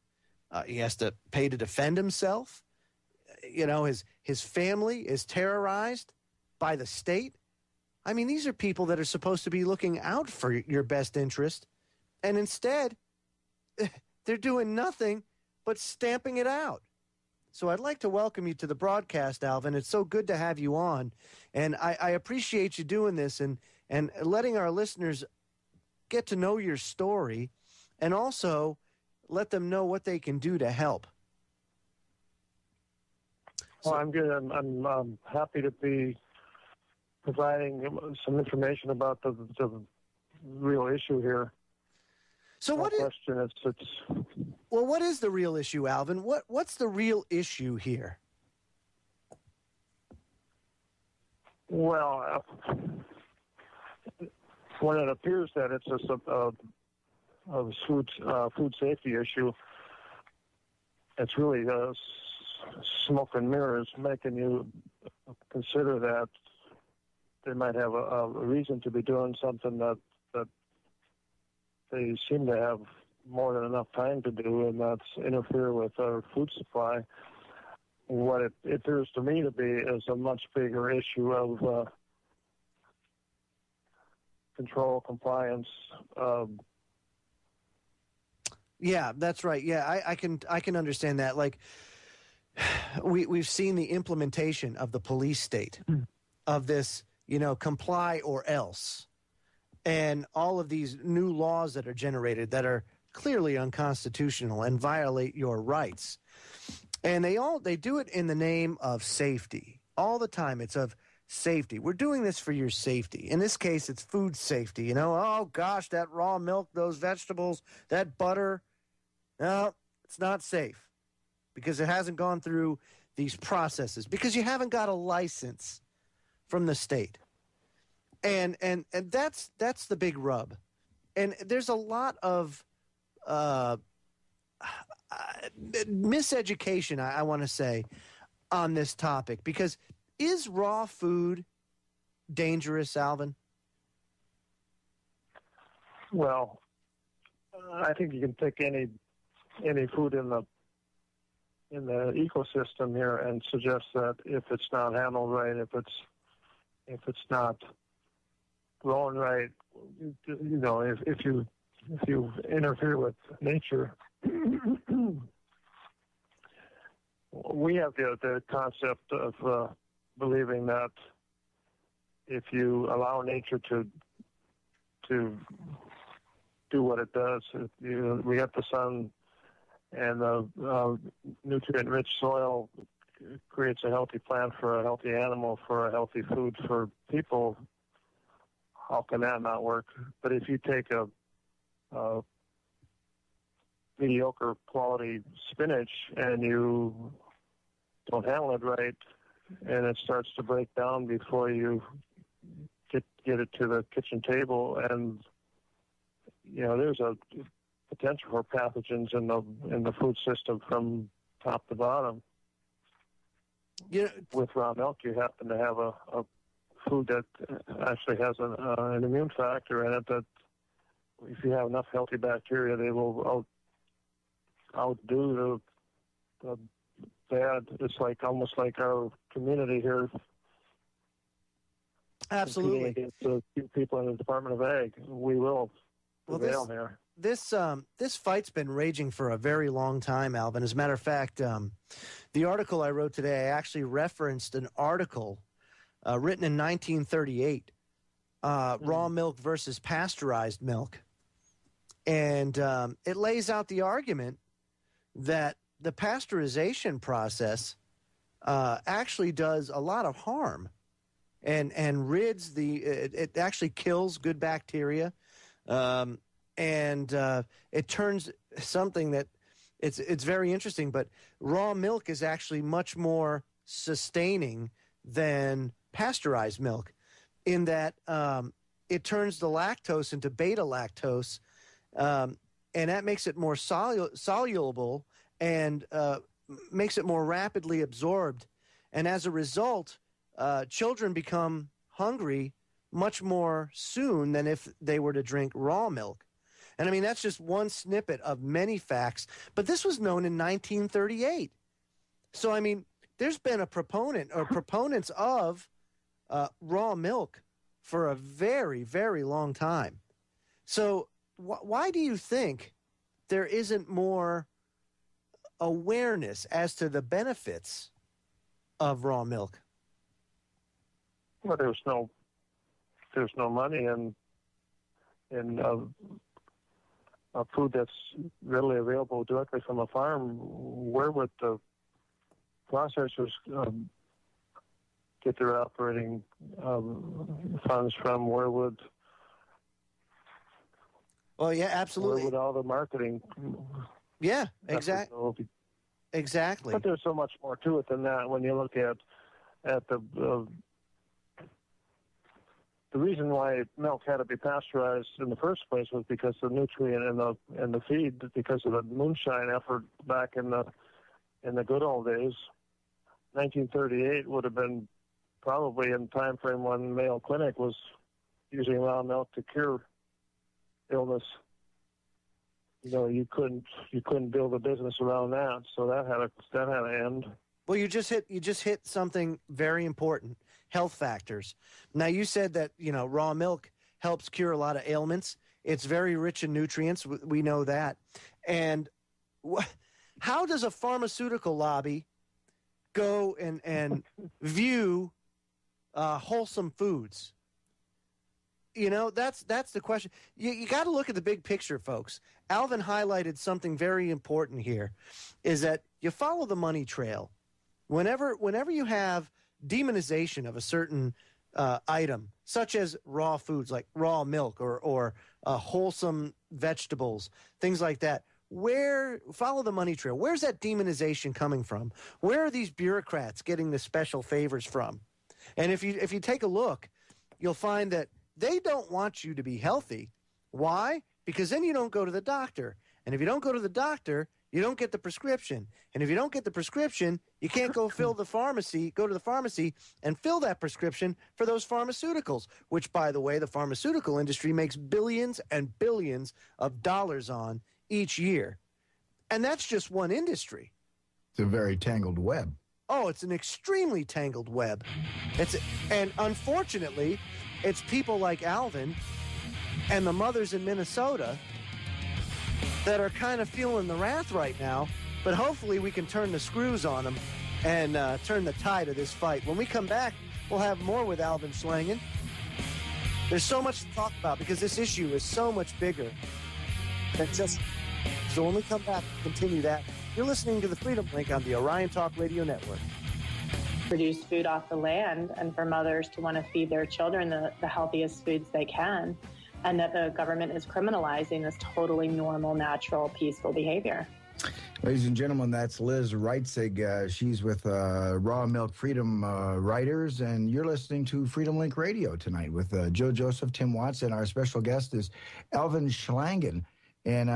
He has to pay to defend himself. His family is terrorized by the state. I mean, these are people that are supposed to be looking out for your best interest, and instead, they're doing nothing but stamping it out. So I'd like to welcome you to the broadcast, Alvin. It's so good to have you on, and I appreciate you doing this and letting our listeners get to know your story, and also let them know what they can do to help. Well, I'm good. I'm happy to be providing some information about the real issue here. So what is the real issue, Alvin? What's the real issue here? Well, when it appears that it's a food safety issue, it's really smoke and mirrors making you consider that they might have a reason to be doing something that they seem to have more than enough time to do, and that's interfere with our food supply. What it appears to me to be is a much bigger issue of control, compliance. Yeah, that's right. Yeah, I can understand that. Like, we've seen the implementation of the police state, of this, comply or else, and all of these new laws that are generated that are clearly unconstitutional and violate your rights. And they do it in the name of safety. All the time it's of safety. We're doing this for your safety. In this case, it's food safety. Oh gosh, that raw milk, those vegetables, that butter, no, it's not safe because it hasn't gone through these processes, because you haven't got a license from the state. And that's the big rub. And there's a lot of miseducation, I want to say, on this topic, because is raw food dangerous, Alvin? Well, I think you can take any food in the ecosystem here and suggest that if it's not handled right, if it's not grown right, if you interfere with nature. We have the concept of believing that if you allow nature to do what it does, we get the sun and the nutrient-rich soil creates a healthy plant for a healthy animal, for a healthy food for people. How can that not work? But if you take a mediocre quality spinach and you don't handle it right, and it starts to break down before you get it to the kitchen table, and there's a potential for pathogens in the food system from top to bottom. With raw milk, you happen to have a food that actually has an immune factor in it that, if you have enough healthy bacteria, they will outdo the bad. It's almost like our community here. Absolutely. Against the people in the Department of Ag. We will prevail here. This fight's been raging for a very long time, Alvin. As a matter of fact, the article I wrote today, I actually referenced an article written in 1938, raw milk versus pasteurized milk. And it lays out the argument that the pasteurization process actually does a lot of harm and rids it actually kills good bacteria. And it turns something that it's very interesting, but raw milk is actually much more sustaining than pasteurized milk, in that it turns the lactose into beta lactose, and that makes it more soluble and makes it more rapidly absorbed. And as a result, children become hungry much more soon than if they were to drink raw milk. And I mean, that's just one snippet of many facts, but this was known in 1938. So, I mean, there's been a proponent or proponents of raw milk for a very, very long time. So why do you think there isn't more awareness as to the benefits of raw milk? Well, there's no money in food that's readily available directly from a farm. Where would the processors get their operating funds from? Where would? Well, yeah, absolutely. Where would all the marketing? Yeah, exactly. Exactly. But there's so much more to it than that. When you look at the reason why milk had to be pasteurized in the first place was because the nutrient in the feed, because of the moonshine effort back in the good old days. 1938 would have been probably in the time frame when Mayo Clinic was using raw milk to cure illness. You couldn't build a business around that, so that had to end. Well, you just hit something very important: health factors. Now, you said that raw milk helps cure a lot of ailments. It's very rich in nutrients. We know that. And how does a pharmaceutical lobby go and view wholesome foods? You know, that's the question. You got to look at the big picture, folks. Alvin highlighted something very important here, is that you follow the money trail. Whenever you have demonization of a certain item, such as raw foods like raw milk or wholesome vegetables, things like that, follow the money trail. Where's that demonization coming from? Where are these bureaucrats getting the special favors from? And if you take a look, you'll find that they don't want you to be healthy. Why? Because then you don't go to the doctor. And if you don't go to the doctor, you don't get the prescription. And if you don't get the prescription, you can't go go to the pharmacy and fill that prescription for those pharmaceuticals, which, by the way, the pharmaceutical industry makes billions and billions of dollars on each year. And that's just one industry. It's a very tangled web. Oh, it's an extremely tangled web. And unfortunately, it's people like Alvin and the mothers in Minnesota that are kind of feeling the wrath right now, but hopefully we can turn the screws on them and turn the tide of this fight. When we come back, we'll have more with Alvin Schlangen. There's so much to talk about because this issue is so much bigger. So when we come back, we'll continue that. You're listening to the Freedom Link on the Orion Talk Radio Network. Produce food off the land, and for mothers to want to feed their children the healthiest foods they can, and that the government is criminalizing this totally normal, natural, peaceful behavior. Ladies and gentlemen, that's Liz Reitzig. She's with Raw Milk Freedom Writers, and you're listening to Freedom Link Radio tonight with Joe Joseph, Tim Watts, and our special guest is Alvin Schlangen. And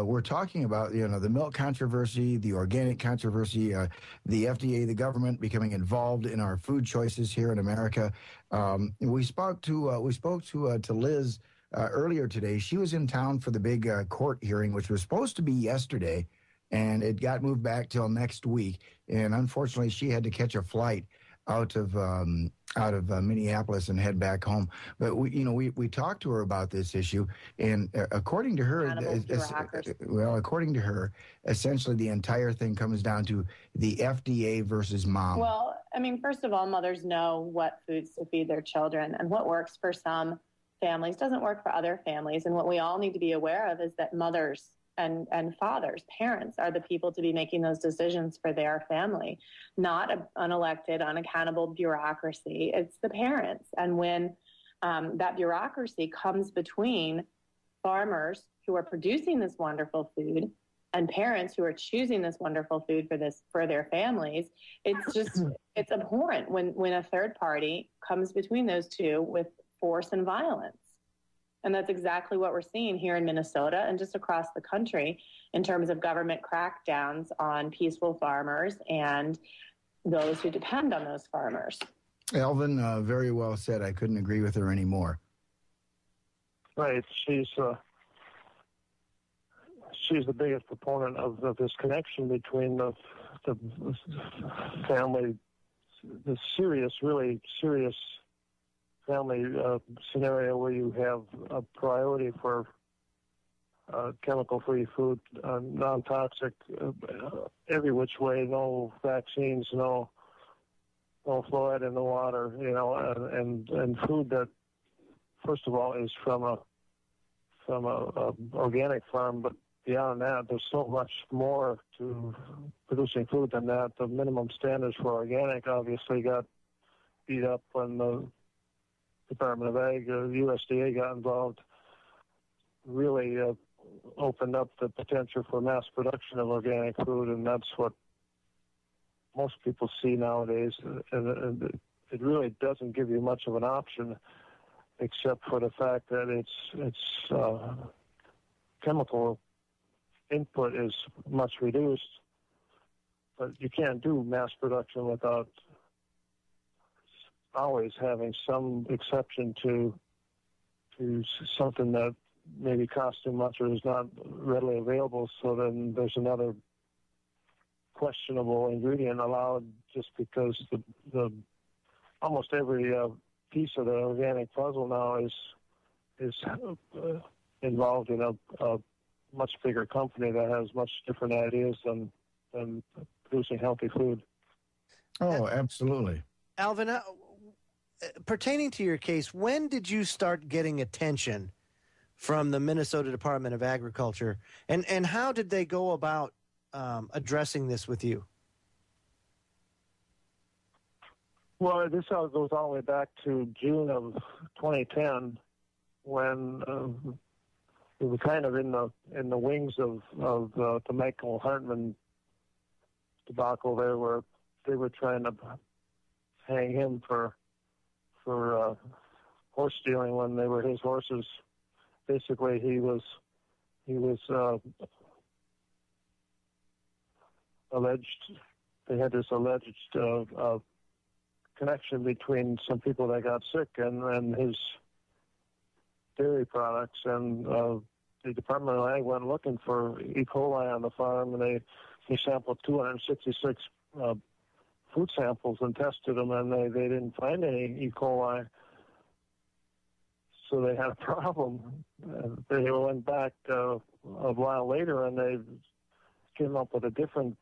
we're talking about, the milk controversy, the organic controversy, the FDA, the government becoming involved in our food choices here in America. We spoke to Liz earlier today. She was in town for the big court hearing, which was supposed to be yesterday, and it got moved back till next week. And unfortunately, she had to catch a flight out of Minneapolis and head back home. But we talked to her about this issue, and according to her, essentially the entire thing comes down to the FDA versus mom. Well, I mean, first of all, mothers know what foods to feed their children, and what works for some families doesn't work for other families. And what we all need to be aware of is that mothers and fathers, parents, are the people to be making those decisions for their family, not an unelected, unaccountable bureaucracy. It's the parents. And when that bureaucracy comes between farmers who are producing this wonderful food and parents who are choosing this wonderful food for their families, it's abhorrent when a third party comes between those two with force and violence. And that's exactly what we're seeing here in Minnesota and just across the country in terms of government crackdowns on peaceful farmers and those who depend on those farmers. Alvin, very well said. I couldn't agree with her anymore. Right. She's the biggest proponent of this connection between the family, the really serious family scenario where you have a priority for chemical-free food, non-toxic, every which way, no vaccines, no fluoride in the water, and food that, first of all, is from a organic farm, but beyond that, there's so much more to producing food than that. The minimum standards for organic obviously got beat up when the Department of Ag, USDA got involved, really opened up the potential for mass production of organic food, and that's what most people see nowadays. And it really doesn't give you much of an option, except for the fact that its chemical input is much reduced. But you can't do mass production without always having some exception to something that maybe costs too much or is not readily available. So then there's another questionable ingredient allowed just because the almost every piece of the organic puzzle now is involved in a much bigger company that has much different ideas than producing healthy food. Oh, absolutely. Alvin, pertaining to your case, when did you start getting attention from the Minnesota Department of Agriculture, and how did they go about addressing this with you? Well, this all goes all the way back to June of 2010, when we were kind of in the wings of the Michael Hartman debacle there, where they were trying to hang him for horse stealing when they were his horses. Basically, he was alleged. They had this alleged connection between some people that got sick and his dairy products, and the Department of Ag went looking for E. coli on the farm, and they sampled 266 food samples and tested them, and they didn't find any E. coli. So they had a problem. They went back a while later, and they came up with a different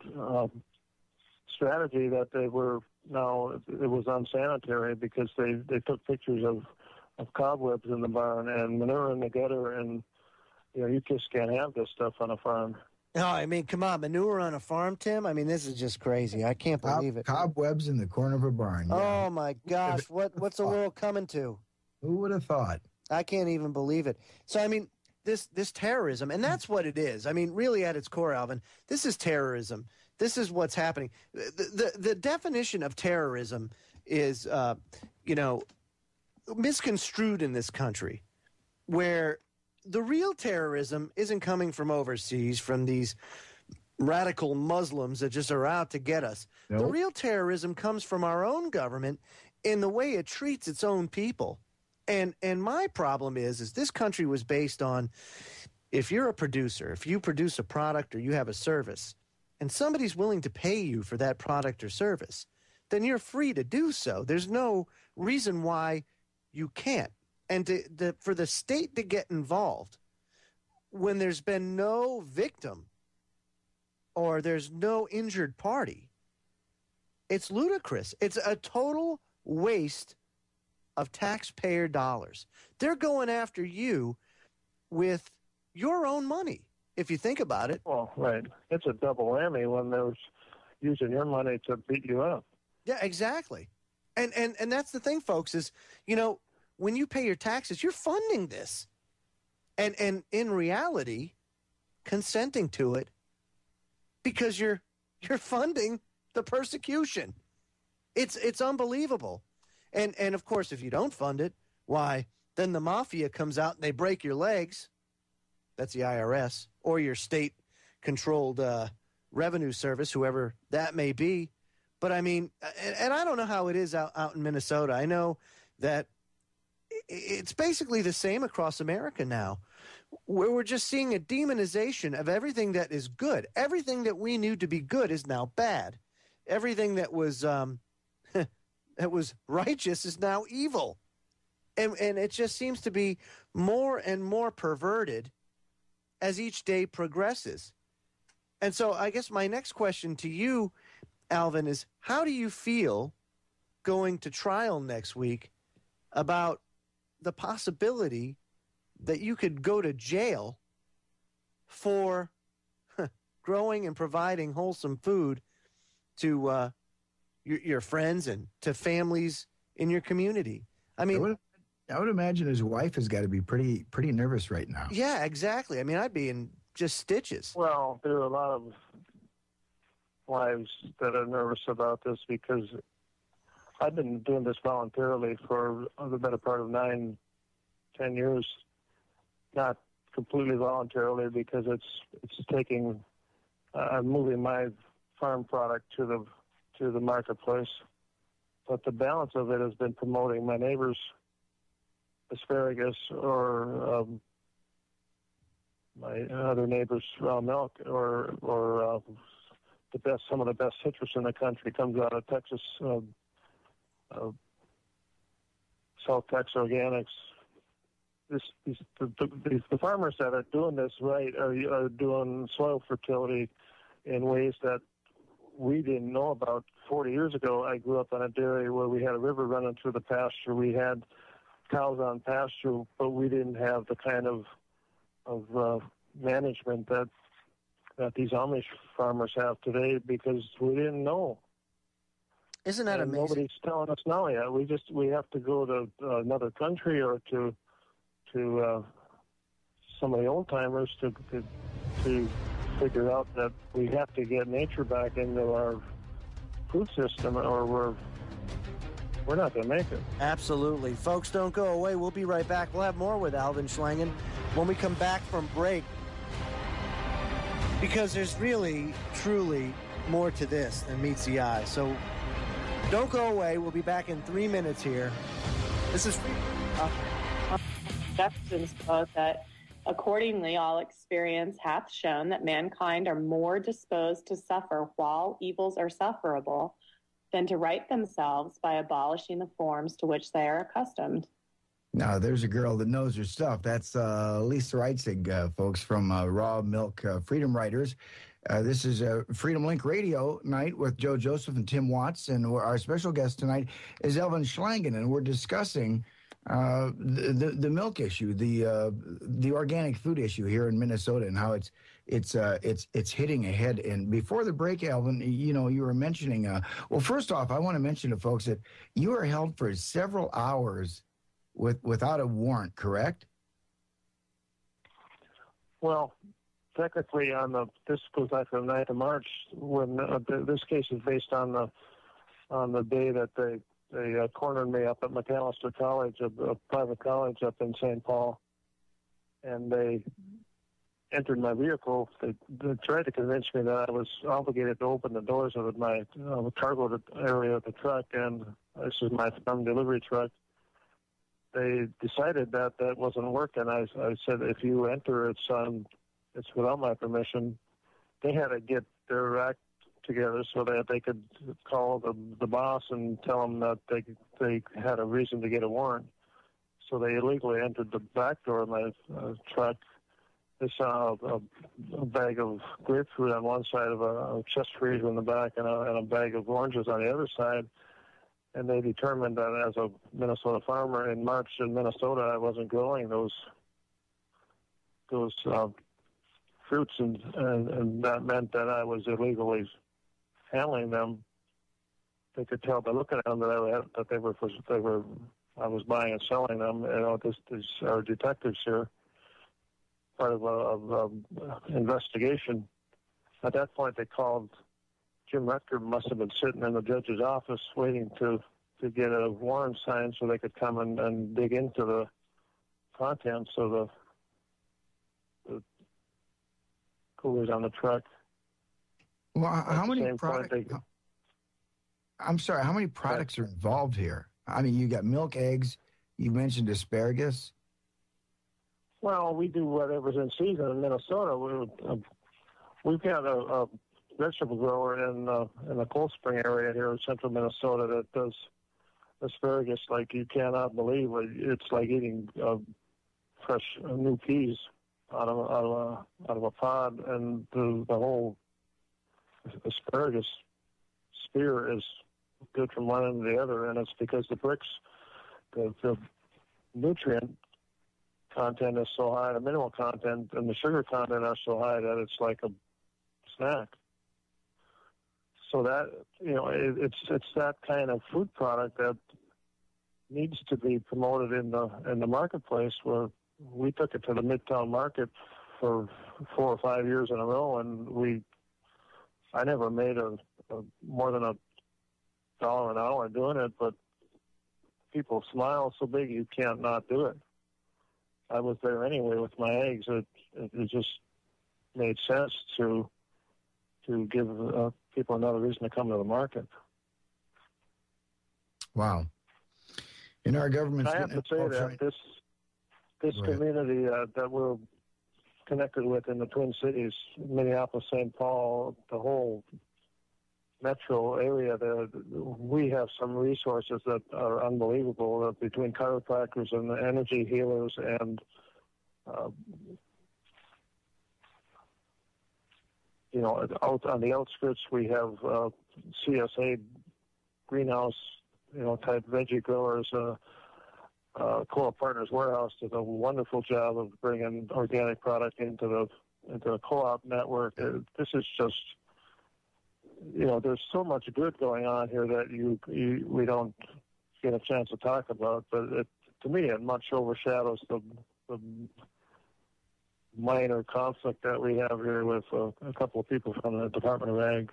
strategy that it was unsanitary, because they took pictures of cobwebs in the barn and manure in the gutter, and you just can't have this stuff on a farm. No, I mean, come on, manure on a farm, Tim? I mean, this is just crazy. I can't believe it. Cobwebs in the corner of a barn. Yeah. Oh, my gosh. What's the world coming to? Who would have thought? I can't even believe it. So, I mean, this terrorism, and that's what it is. I mean, really at its core, Alvin, this is terrorism. This is what's happening. The definition of terrorism is, misconstrued in this country, where the real terrorism isn't coming from overseas, from these radical Muslims that just are out to get us. Nope. The real terrorism comes from our own government in the way it treats its own people. And my problem is this country was based on, if you're a producer, if you produce a product or you have a service, and somebody's willing to pay you for that product or service, then you're free to do so. There's no reason why you can't. And for the state to get involved when there's been no victim or there's no injured party, it's ludicrous. It's a total waste of taxpayer dollars. They're going after you with your own money, if you think about it. Well, right. It's a double whammy when they're using your money to beat you up. Yeah, exactly. And that's the thing, folks, is, when you pay your taxes, you're funding this. And in reality, consenting to it, because you're funding the persecution. It's unbelievable. And of course, if you don't fund it, why, then the mafia comes out and they break your legs. That's the IRS, or your state-controlled revenue service, whoever that may be. But I mean, and I don't know how it is out in Minnesota. I know that it's basically the same across America now, where we're just seeing a demonization of everything that is good. Everything that we knew to be good is now bad. Everything that was that was righteous is now evil. And it just seems to be more and more perverted as each day progresses. And so I guess my next question to you, Alvin, is how do you feel going to trial next week about the possibility that you could go to jail for growing and providing wholesome food to your friends and to families in your community? I mean, I would imagine his wife has got to be pretty nervous right now. Yeah, exactly. I mean, I'd be in just stitches. Well, there are a lot of wives that are nervous about this, because I've been doing this voluntarily for the better part of 9-10 years. Not completely voluntarily, because it's taking moving my farm product to the marketplace. But the balance of it has been promoting my neighbor's asparagus, or my other neighbor's raw milk, or some of the best citrus in the country comes out of Texas, South Texas Organics, the farmers that are doing this right are doing soil fertility in ways that we didn't know about 40 years ago. I grew up on a dairy where we had a river running through the pasture. We had cows on pasture, but we didn't have the kind of management that these Amish farmers have today because we didn't know. Isn't that amazing? Nobody's telling us now yet. We have to go to another country or to some of the old timers to figure out that we have to get nature back into our food system, or we're not going to make it. Absolutely. Folks, don't go away. We'll be right back. We'll have more with Alvin Schlangen when we come back from break, because there's really, truly more to this than meets the eye. So don't go away. We'll be back in 3 minutes here. This is Jefferson's quote that accordingly all experience hath shown that mankind are more disposed to suffer while evils are sufferable than to right themselves by abolishing the forms to which they are accustomed. Now, there's a girl that knows her stuff. That's Lisa Reitzig, folks, from Raw Milk Freedom Writers. This is Freedom Link Radio night with Joe Joseph and Tim Watts, and our special guest tonight is Alvin Schlangen, and we're discussing the milk issue, the organic food issue here in Minnesota, and how it's hitting ahead. And before the break, Alvin, you were mentioning. Well, first off, I want to mention to folks that you were held for several hours without a warrant, correct? Well, technically, this goes back to the 9th of March, when this case is based on the day that they cornered me up at McAllister College, a private college up in St. Paul, and they entered my vehicle. They tried to convince me that I was obligated to open the doors of my cargo area of the truck, and this is my farm delivery truck. They decided that wasn't working. I said, if you enter, it's without my permission. They had to get their act together so that they could call the boss and tell them that they had a reason to get a warrant. So they illegally entered the back door of my truck. They saw a bag of grapefruit on one side, of a chest freezer in the back, and a bag of oranges on the other side. And they determined that as a Minnesota farmer in March in Minnesota, I wasn't growing those fruits, and that meant that I was illegally handling them. They could tell by looking at them that I was buying and selling them. These are detectives here, part of a investigation. At that point, they called. Jim Rector must have been sitting in the judge's office waiting to get a warrant signed so they could come and dig into the contents of the coolers on the truck. Well, how many products? I'm sorry, how many products are involved here? I mean, you got milk, eggs. You mentioned asparagus. Well, we do whatever's in season in Minnesota. We've got a vegetable grower in the Cold Spring area here in central Minnesota that does asparagus like you cannot believe. It's like eating fresh new peas out of a pod, and the whole asparagus spear is good from one end to the other, and it's because the bricks, the nutrient content is so high, the mineral content and the sugar content are so high that it's like a snack. So that, it's that kind of food product that needs to be promoted in the marketplace. Where we took it to the Midtown market for 4 or 5 years in a row, and I never made more than $1 an hour doing it, but people smile so big you can't not do it. I was there anyway with my eggs. It just made sense to give people another reason to come to the market. Wow. In our government, I have to say that this community that we're connected with in the Twin Cities, Minneapolis, St. Paul, the whole metro area there, we have some resources that are unbelievable between chiropractors and energy healers and out on the outskirts we have CSA greenhouse, type veggie growers. Co-op Partners Warehouse does a wonderful job of bringing organic product into the co-op network. This is just, there's so much good going on here that we don't get a chance to talk about. But to me, it much overshadows the minor conflict that we have here with a couple of people from the Department of Ag.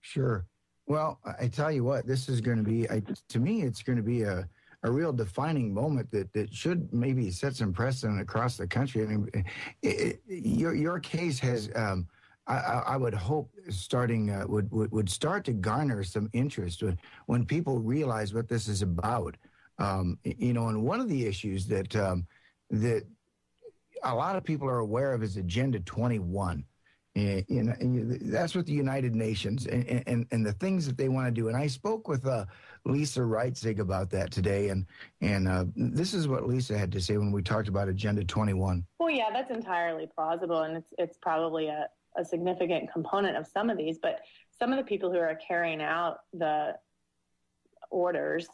Sure. Well, I tell you what, this is going to be, to me, it's going to be a real defining moment that should maybe set some precedent across the country. I mean, your case has, I would hope, would start to garner some interest when people realize what this is about. And one of the issues that a lot of people are aware of is Agenda 21. And that's what the United Nations and the things that they want to do. And I spoke with Lisa Reitzig about that today, and this is what Lisa had to say when we talked about Agenda 21. Well, yeah, that's entirely plausible, and it's probably a significant component of some of these. But some of the people who are carrying out the orders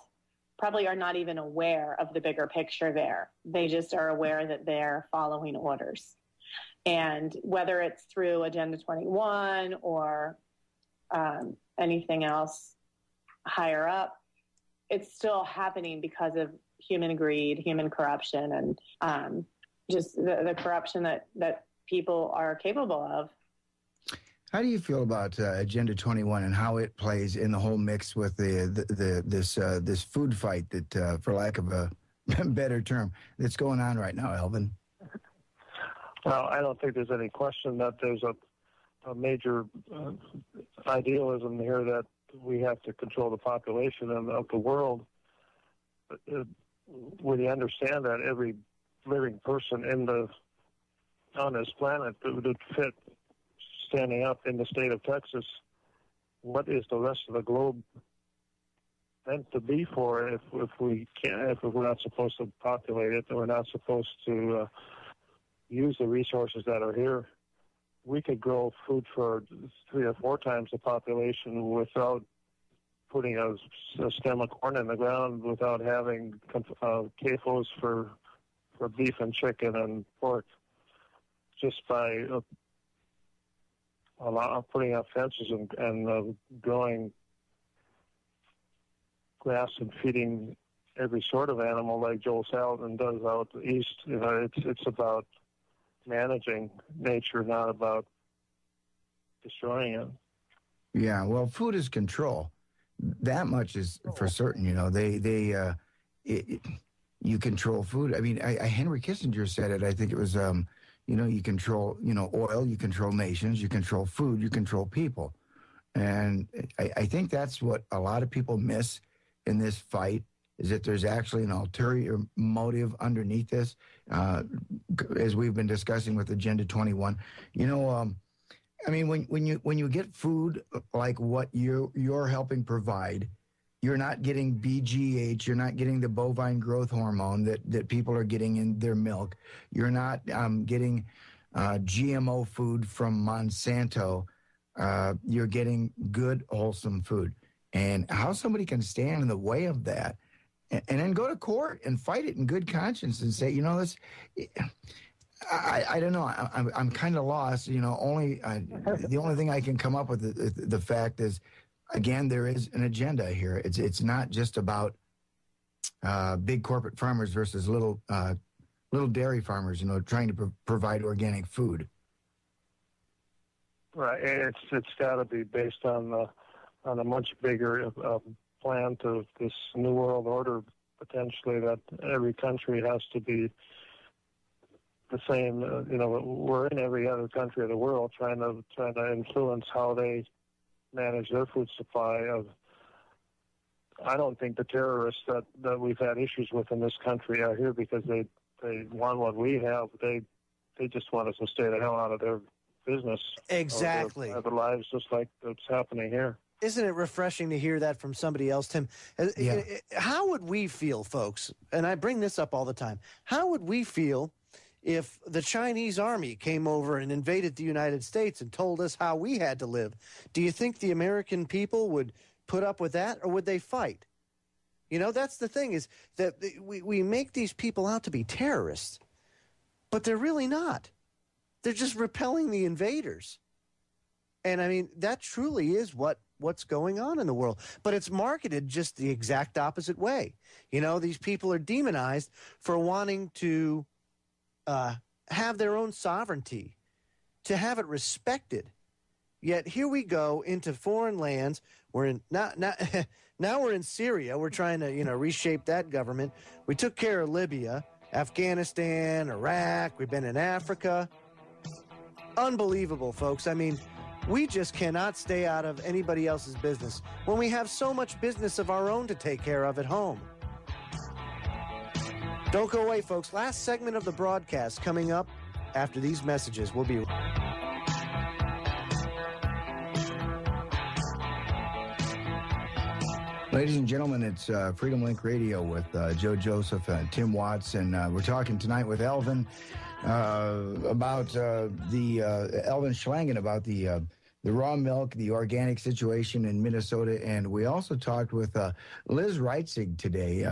probably are not even aware of the bigger picture there. They just are aware that they're following orders. And whether it's through Agenda 21 or anything else higher up, it's still happening because of human greed, human corruption, and just the corruption that people are capable of. How do you feel about Agenda 21 and how it plays in the whole mix with this food fight that, for lack of a better term, that's going on right now, Elvin? Well, I don't think there's any question that there's a major idealism here that we have to control the population of the world. When you understand that every living person on this planet would fit standing up in the state of Texas, what is the rest of the globe meant to be for if we're not supposed to populate it, and we're not supposed to use the resources that are here? We could grow food for 3 or 4 times the population without putting a stem of corn in the ground, without having CAFOs for beef and chicken and pork, just by putting up fences and growing grass and feeding every sort of animal like Joel Salatin does out east. It's about managing nature, not about destroying it. Yeah, well, food is control. That much is for certain. You control food. I mean, Henry Kissinger said it. I think it was, you control, oil, you control nations, you control food, you control people. And I think that's what a lot of people miss in this fight, is that there's actually an ulterior motive underneath this, as we've been discussing with Agenda 21. I mean, when you get food like what you're helping provide, you're not getting BGH, you're not getting the bovine growth hormone that people are getting in their milk. You're not getting GMO food from Monsanto. You're getting good, wholesome food. And how somebody can stand in the way of that and then go to court and fight it in good conscience and say, this, I don't know. I'm kind of lost. The only thing I can come up with the fact is, again, there is an agenda here. It's not just about big corporate farmers versus little dairy farmers, trying to provide organic food. Right. It's got to be based on a much bigger plan to this new world order, potentially, that every country has to be the same. We're in every other country of the world trying to influence how they manage their food supply. I don't think the terrorists that we've had issues with in this country are here because they want what we have. They just want us to stay the hell out of business. Exactly. Their lives, just like it's happening here. Isn't it refreshing to hear that from somebody else, Tim? Yeah. How would we feel, folks? And I bring this up all the time. How would we feel if the Chinese army came over and invaded the United States and told us how we had to live? Do you think the American people would put up with that, or would they fight? You know, that's the thing, is that we make these people out to be terrorists, but they're really not. They're just repelling the invaders. And I mean, that truly is what's going on in the world. But it's marketed just the exact opposite way. You know, these people are demonized for wanting to have their own sovereignty, to have it respected. Yet here we go into foreign lands. We're in now we're in Syria. We're trying to, reshape that government. We took care of Libya, Afghanistan, Iraq. We've been in Africa. Unbelievable, folks. I mean, we just cannot stay out of anybody else's business when we have so much business of our own to take care of at home. Don't go away, folks. Last segment of the broadcast coming up after these messages. We'll be Ladies and gentlemen, it's Freedom Link Radio with Joe Joseph and Tim Watts, and we're talking tonight with Elvin about Elvin Schlangen, about the raw milk, the organic situation in Minnesota, and we also talked with Liz Reitzig today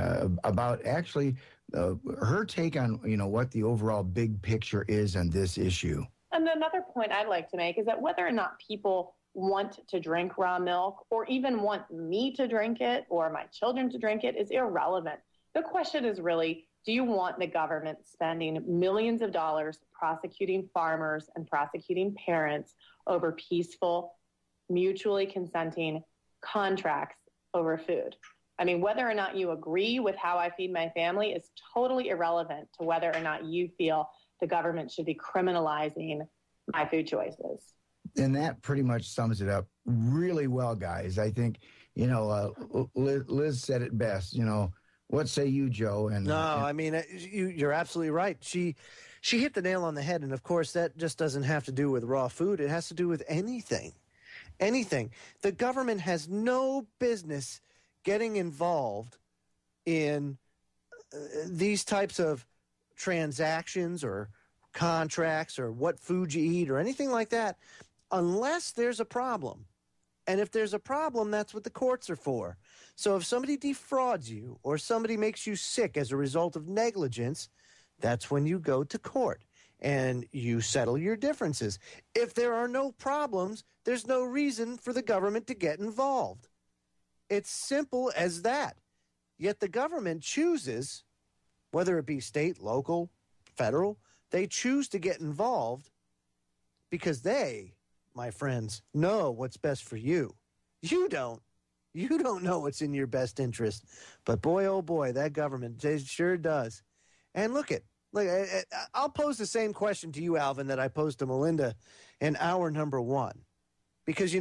about actually her take on what the overall big picture is on this issue. And another point I'd like to make is that whether or not people want to drink raw milk or even want me to drink it or my children to drink it is irrelevant. The question is really, do you want the government spending millions of dollars prosecuting farmers and prosecuting parents over peaceful, mutually consenting contracts over food? I mean, whether or not you agree with how I feed my family is totally irrelevant to whether or not you feel the government should be criminalizing my food choices. And that pretty much sums it up really well, guys. I think, Liz said it best. What say you, Joe? I mean, you're absolutely right. She hit the nail on the head. And, of course, that just doesn't have to do with raw food. It has to do with anything. Anything. The government has no business getting involved in these types of transactions or contracts or what food you eat or anything like that, unless there's a problem. And if there's a problem, that's what the courts are for. So if somebody defrauds you or somebody makes you sick as a result of negligence, that's when you go to court and you settle your differences. If there are no problems, there's no reason for the government to get involved. It's simple as that. Yet the government chooses, whether it be state, local, federal, they choose to get involved because they, my friends, know what's best for you. You don't. You don't know what's in your best interest. But boy, oh boy, that government sure does. And look, I'll pose the same question to you, Alvin, that I posed to Melinda in hour number one. Because,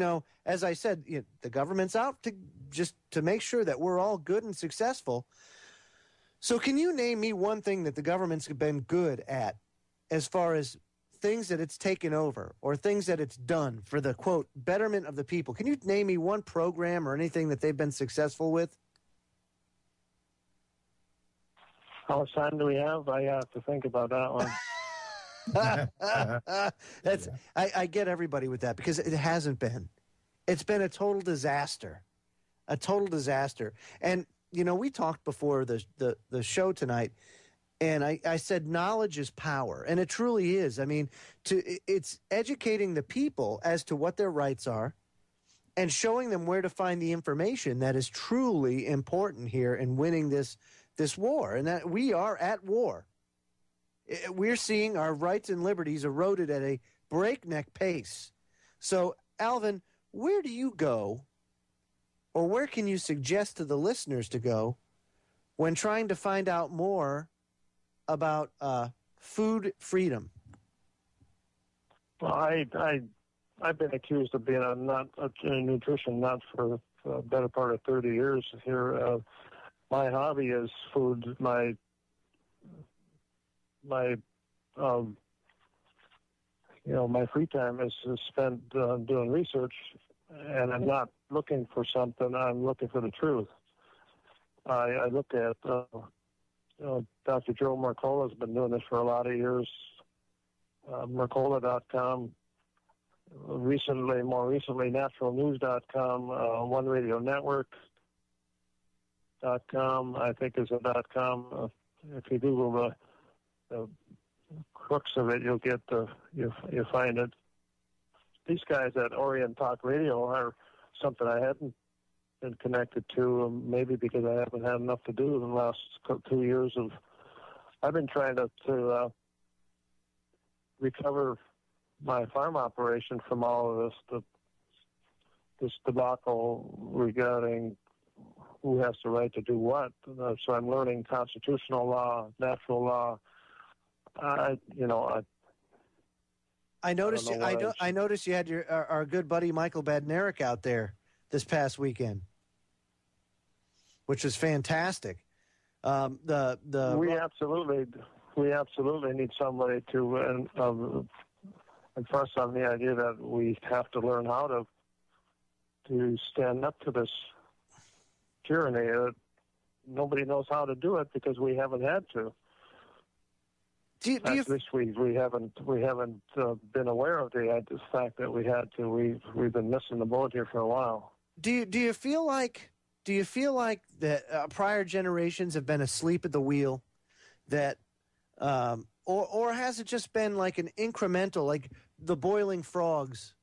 as I said, the government's out to make sure that we're all good and successful. So can you name me one thing that the government's been good at as far as things that it's taken over or things that it's done for the, quote, betterment of the people? Can you name me one program or anything that they've been successful with? How much time do we have? I have to think about that one. I get everybody with that because it hasn't been. It's been a total disaster. A total disaster. And, we talked before the show tonight, and I said knowledge is power, and it truly is. I mean, it's educating the people as to what their rights are and showing them where to find the information that is truly important here in winning this war, and that we are at war. We're seeing our rights and liberties eroded at a breakneck pace. So, Alvin, where do you go, or where can you suggest to the listeners to go when trying to find out more about food freedom? Well, I've been accused of being a nutrition nut for the better part of 30 years here. My hobby is food. my free time is spent doing research, and I'm not looking for something. I'm looking for the truth. I look at Dr. Joe Mercola has been doing this for a lot of years. Mercola.com. More recently, naturalnews.com, One Radio Network.com, I think is a .com. If you Google the crux of it, you'll get you'll find it. These guys at Orient Talk Radio are something I hadn't been connected to, maybe because I haven't had enough to do in the last 2 years I've been trying to recover my farm operation from all of this debacle regarding who has the right to do what. So I'm learning constitutional law, natural law. I noticed. I noticed you had our good buddy Michael Badnarik out there this past weekend, which was fantastic. We absolutely need somebody to enforce on the idea that we have to learn how to stand up to this tyranny. Nobody knows how to do it because we haven't had to. At least we haven't been aware of the fact that we had to. We've been missing the boat here for a while. Do you feel like that prior generations have been asleep at the wheel, that or has it just been like an incremental, like the boiling frogs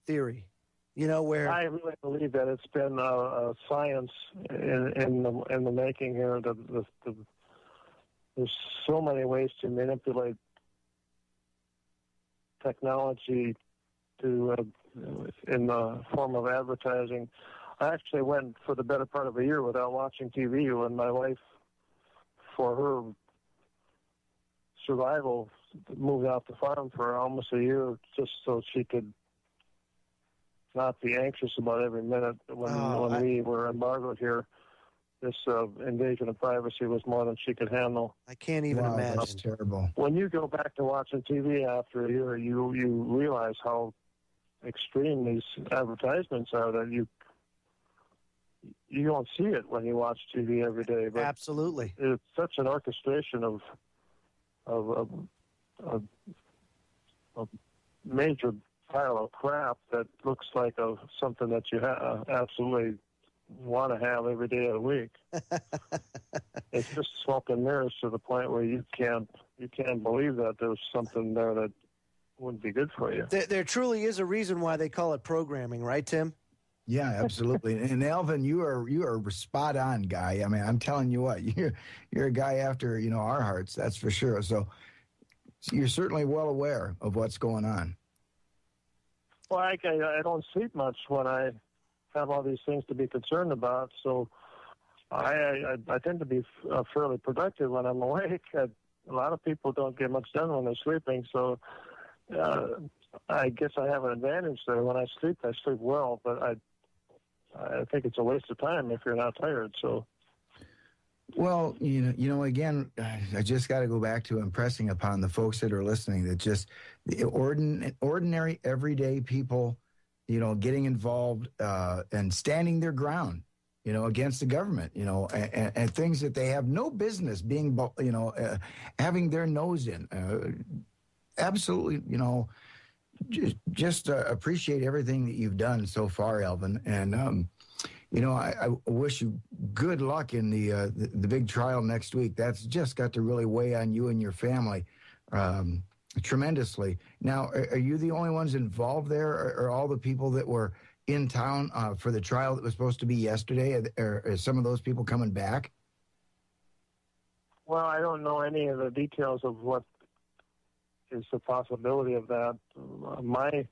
theory? Where I really believe that it's been a science in the making here. There's so many ways to manipulate technology in the form of advertising. I actually went for the better part of a year without watching TV when my wife, for her survival, moved out the farm for almost a year just so she could not be anxious about every minute. When we were embargoed here, this invasion of privacy was more than she could handle. I can't even imagine. That's terrible. When you go back to watching TV after a year, you realize how extreme these advertisements are, that you don't see it when you watch TV every day. But absolutely, it's such an orchestration of a major pile of crap that looks like something that you absolutely want to have every day of the week. It's just smoke and mirrors to the point where you can't believe that there's something there that wouldn't be good for you. There truly is a reason why they call it programming, right, Tim? Yeah, absolutely. And Alvin, you are spot on, guy. I mean, I'm telling you what, you're a guy after our hearts, that's for sure. So you're certainly well aware of what's going on. Well, I don't sleep much when I have all these things to be concerned about, so I tend to be fairly productive when I'm awake. A lot of people don't get much done when they're sleeping, so I guess I have an advantage there. When I sleep well, but I think it's a waste of time if you're not tired. So, well, again, I just got to go back to impressing upon the folks that are listening that just the ordinary, everyday people, getting involved and standing their ground, against the government, and things that they have no business being, having their nose in. Absolutely, just appreciate everything that you've done so far, Alvin. And, I wish you good luck in the big trial next week. That's just got to really weigh on you and your family tremendously. Now, are you the only ones involved there, or all the people that were in town for the trial that was supposed to be yesterday? Are some of those people coming back? Well, I don't know any of the details of what is the possibility of that. My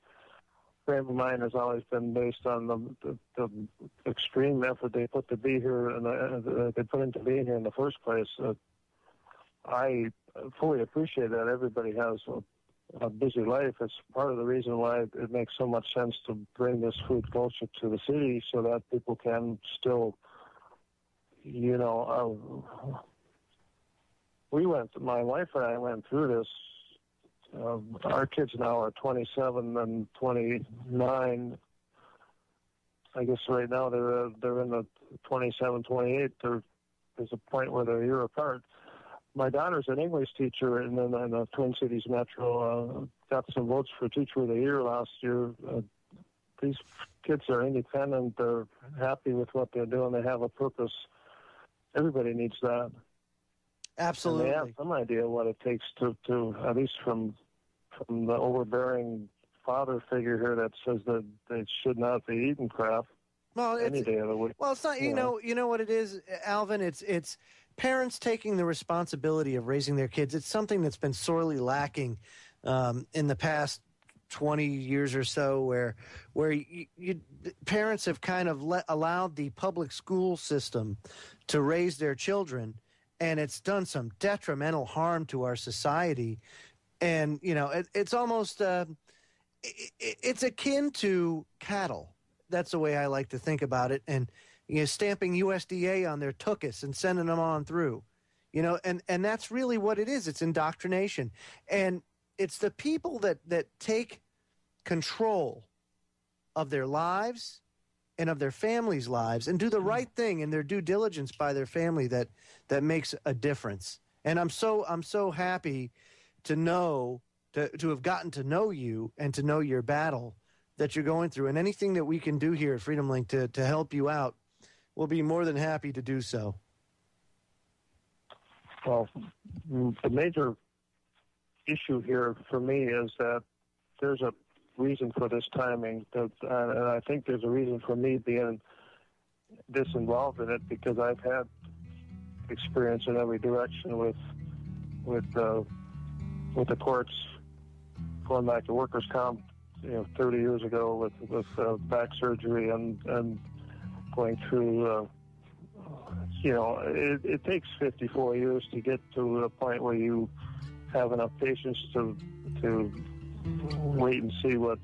frame of mind has always been based on the extreme effort they put to be here and they put into being here in the first place. I fully appreciate that everybody has a busy life. It's part of the reason why it makes so much sense to bring this food closer to the city so that people can still, my wife and I went through this our kids now are 27 and 29. I guess right now they're in the 27, 28. There's a point where they're a year apart. My daughter's an English teacher in the Twin Cities Metro. Got some votes for Teacher of the Year last year. These kids are independent. They're happy with what they're doing. They have a purpose. Everybody needs that. Absolutely. And they have some idea what it takes to at least from the overbearing father figure here that says that they should not be eating crap any day of the week. Well, it's not. You know what it is, Alvin. It's parents taking the responsibility of raising their kids. It's something that's been sorely lacking in the past 20 years or so, where parents have kind of allowed the public school system to raise their children, and it's done some detrimental harm to our society. And it's almost it's akin to cattle. That's the way I like to think about it. And stamping USDA on their tuchus and sending them on through, and that's really what it is. It's indoctrination. And it's the people that take control of their lives and of their families' lives and do the right thing in their due diligence by their family that makes a difference. And I'm so happy to know, to have gotten to know you and to know your battle that you're going through. And anything that we can do here at Freedom Link to help you out, we'll be more than happy to do so. Well, the major issue here for me is that there's a reason for this timing, and I think there's a reason for me being this involved in it, because I've had experience in every direction with the courts, going back to workers' comp, 30 years ago with back surgery and going through. It takes 54 years to get to a point where you have enough patience to wait and see what,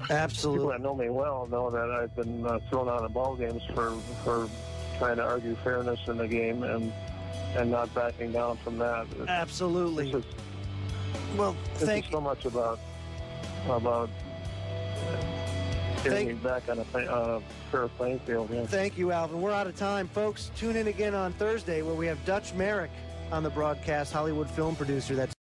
Absolutely. People that know me well know that I've been thrown out of ball games for trying to argue fairness in the game and not backing down from that. Absolutely. Thank you so much about getting me back on a fair playing field. Yeah. Thank you, Alvin. We're out of time, folks. Tune in again on Thursday where we have Dutch Merrick on the broadcast, Hollywood film producer. That's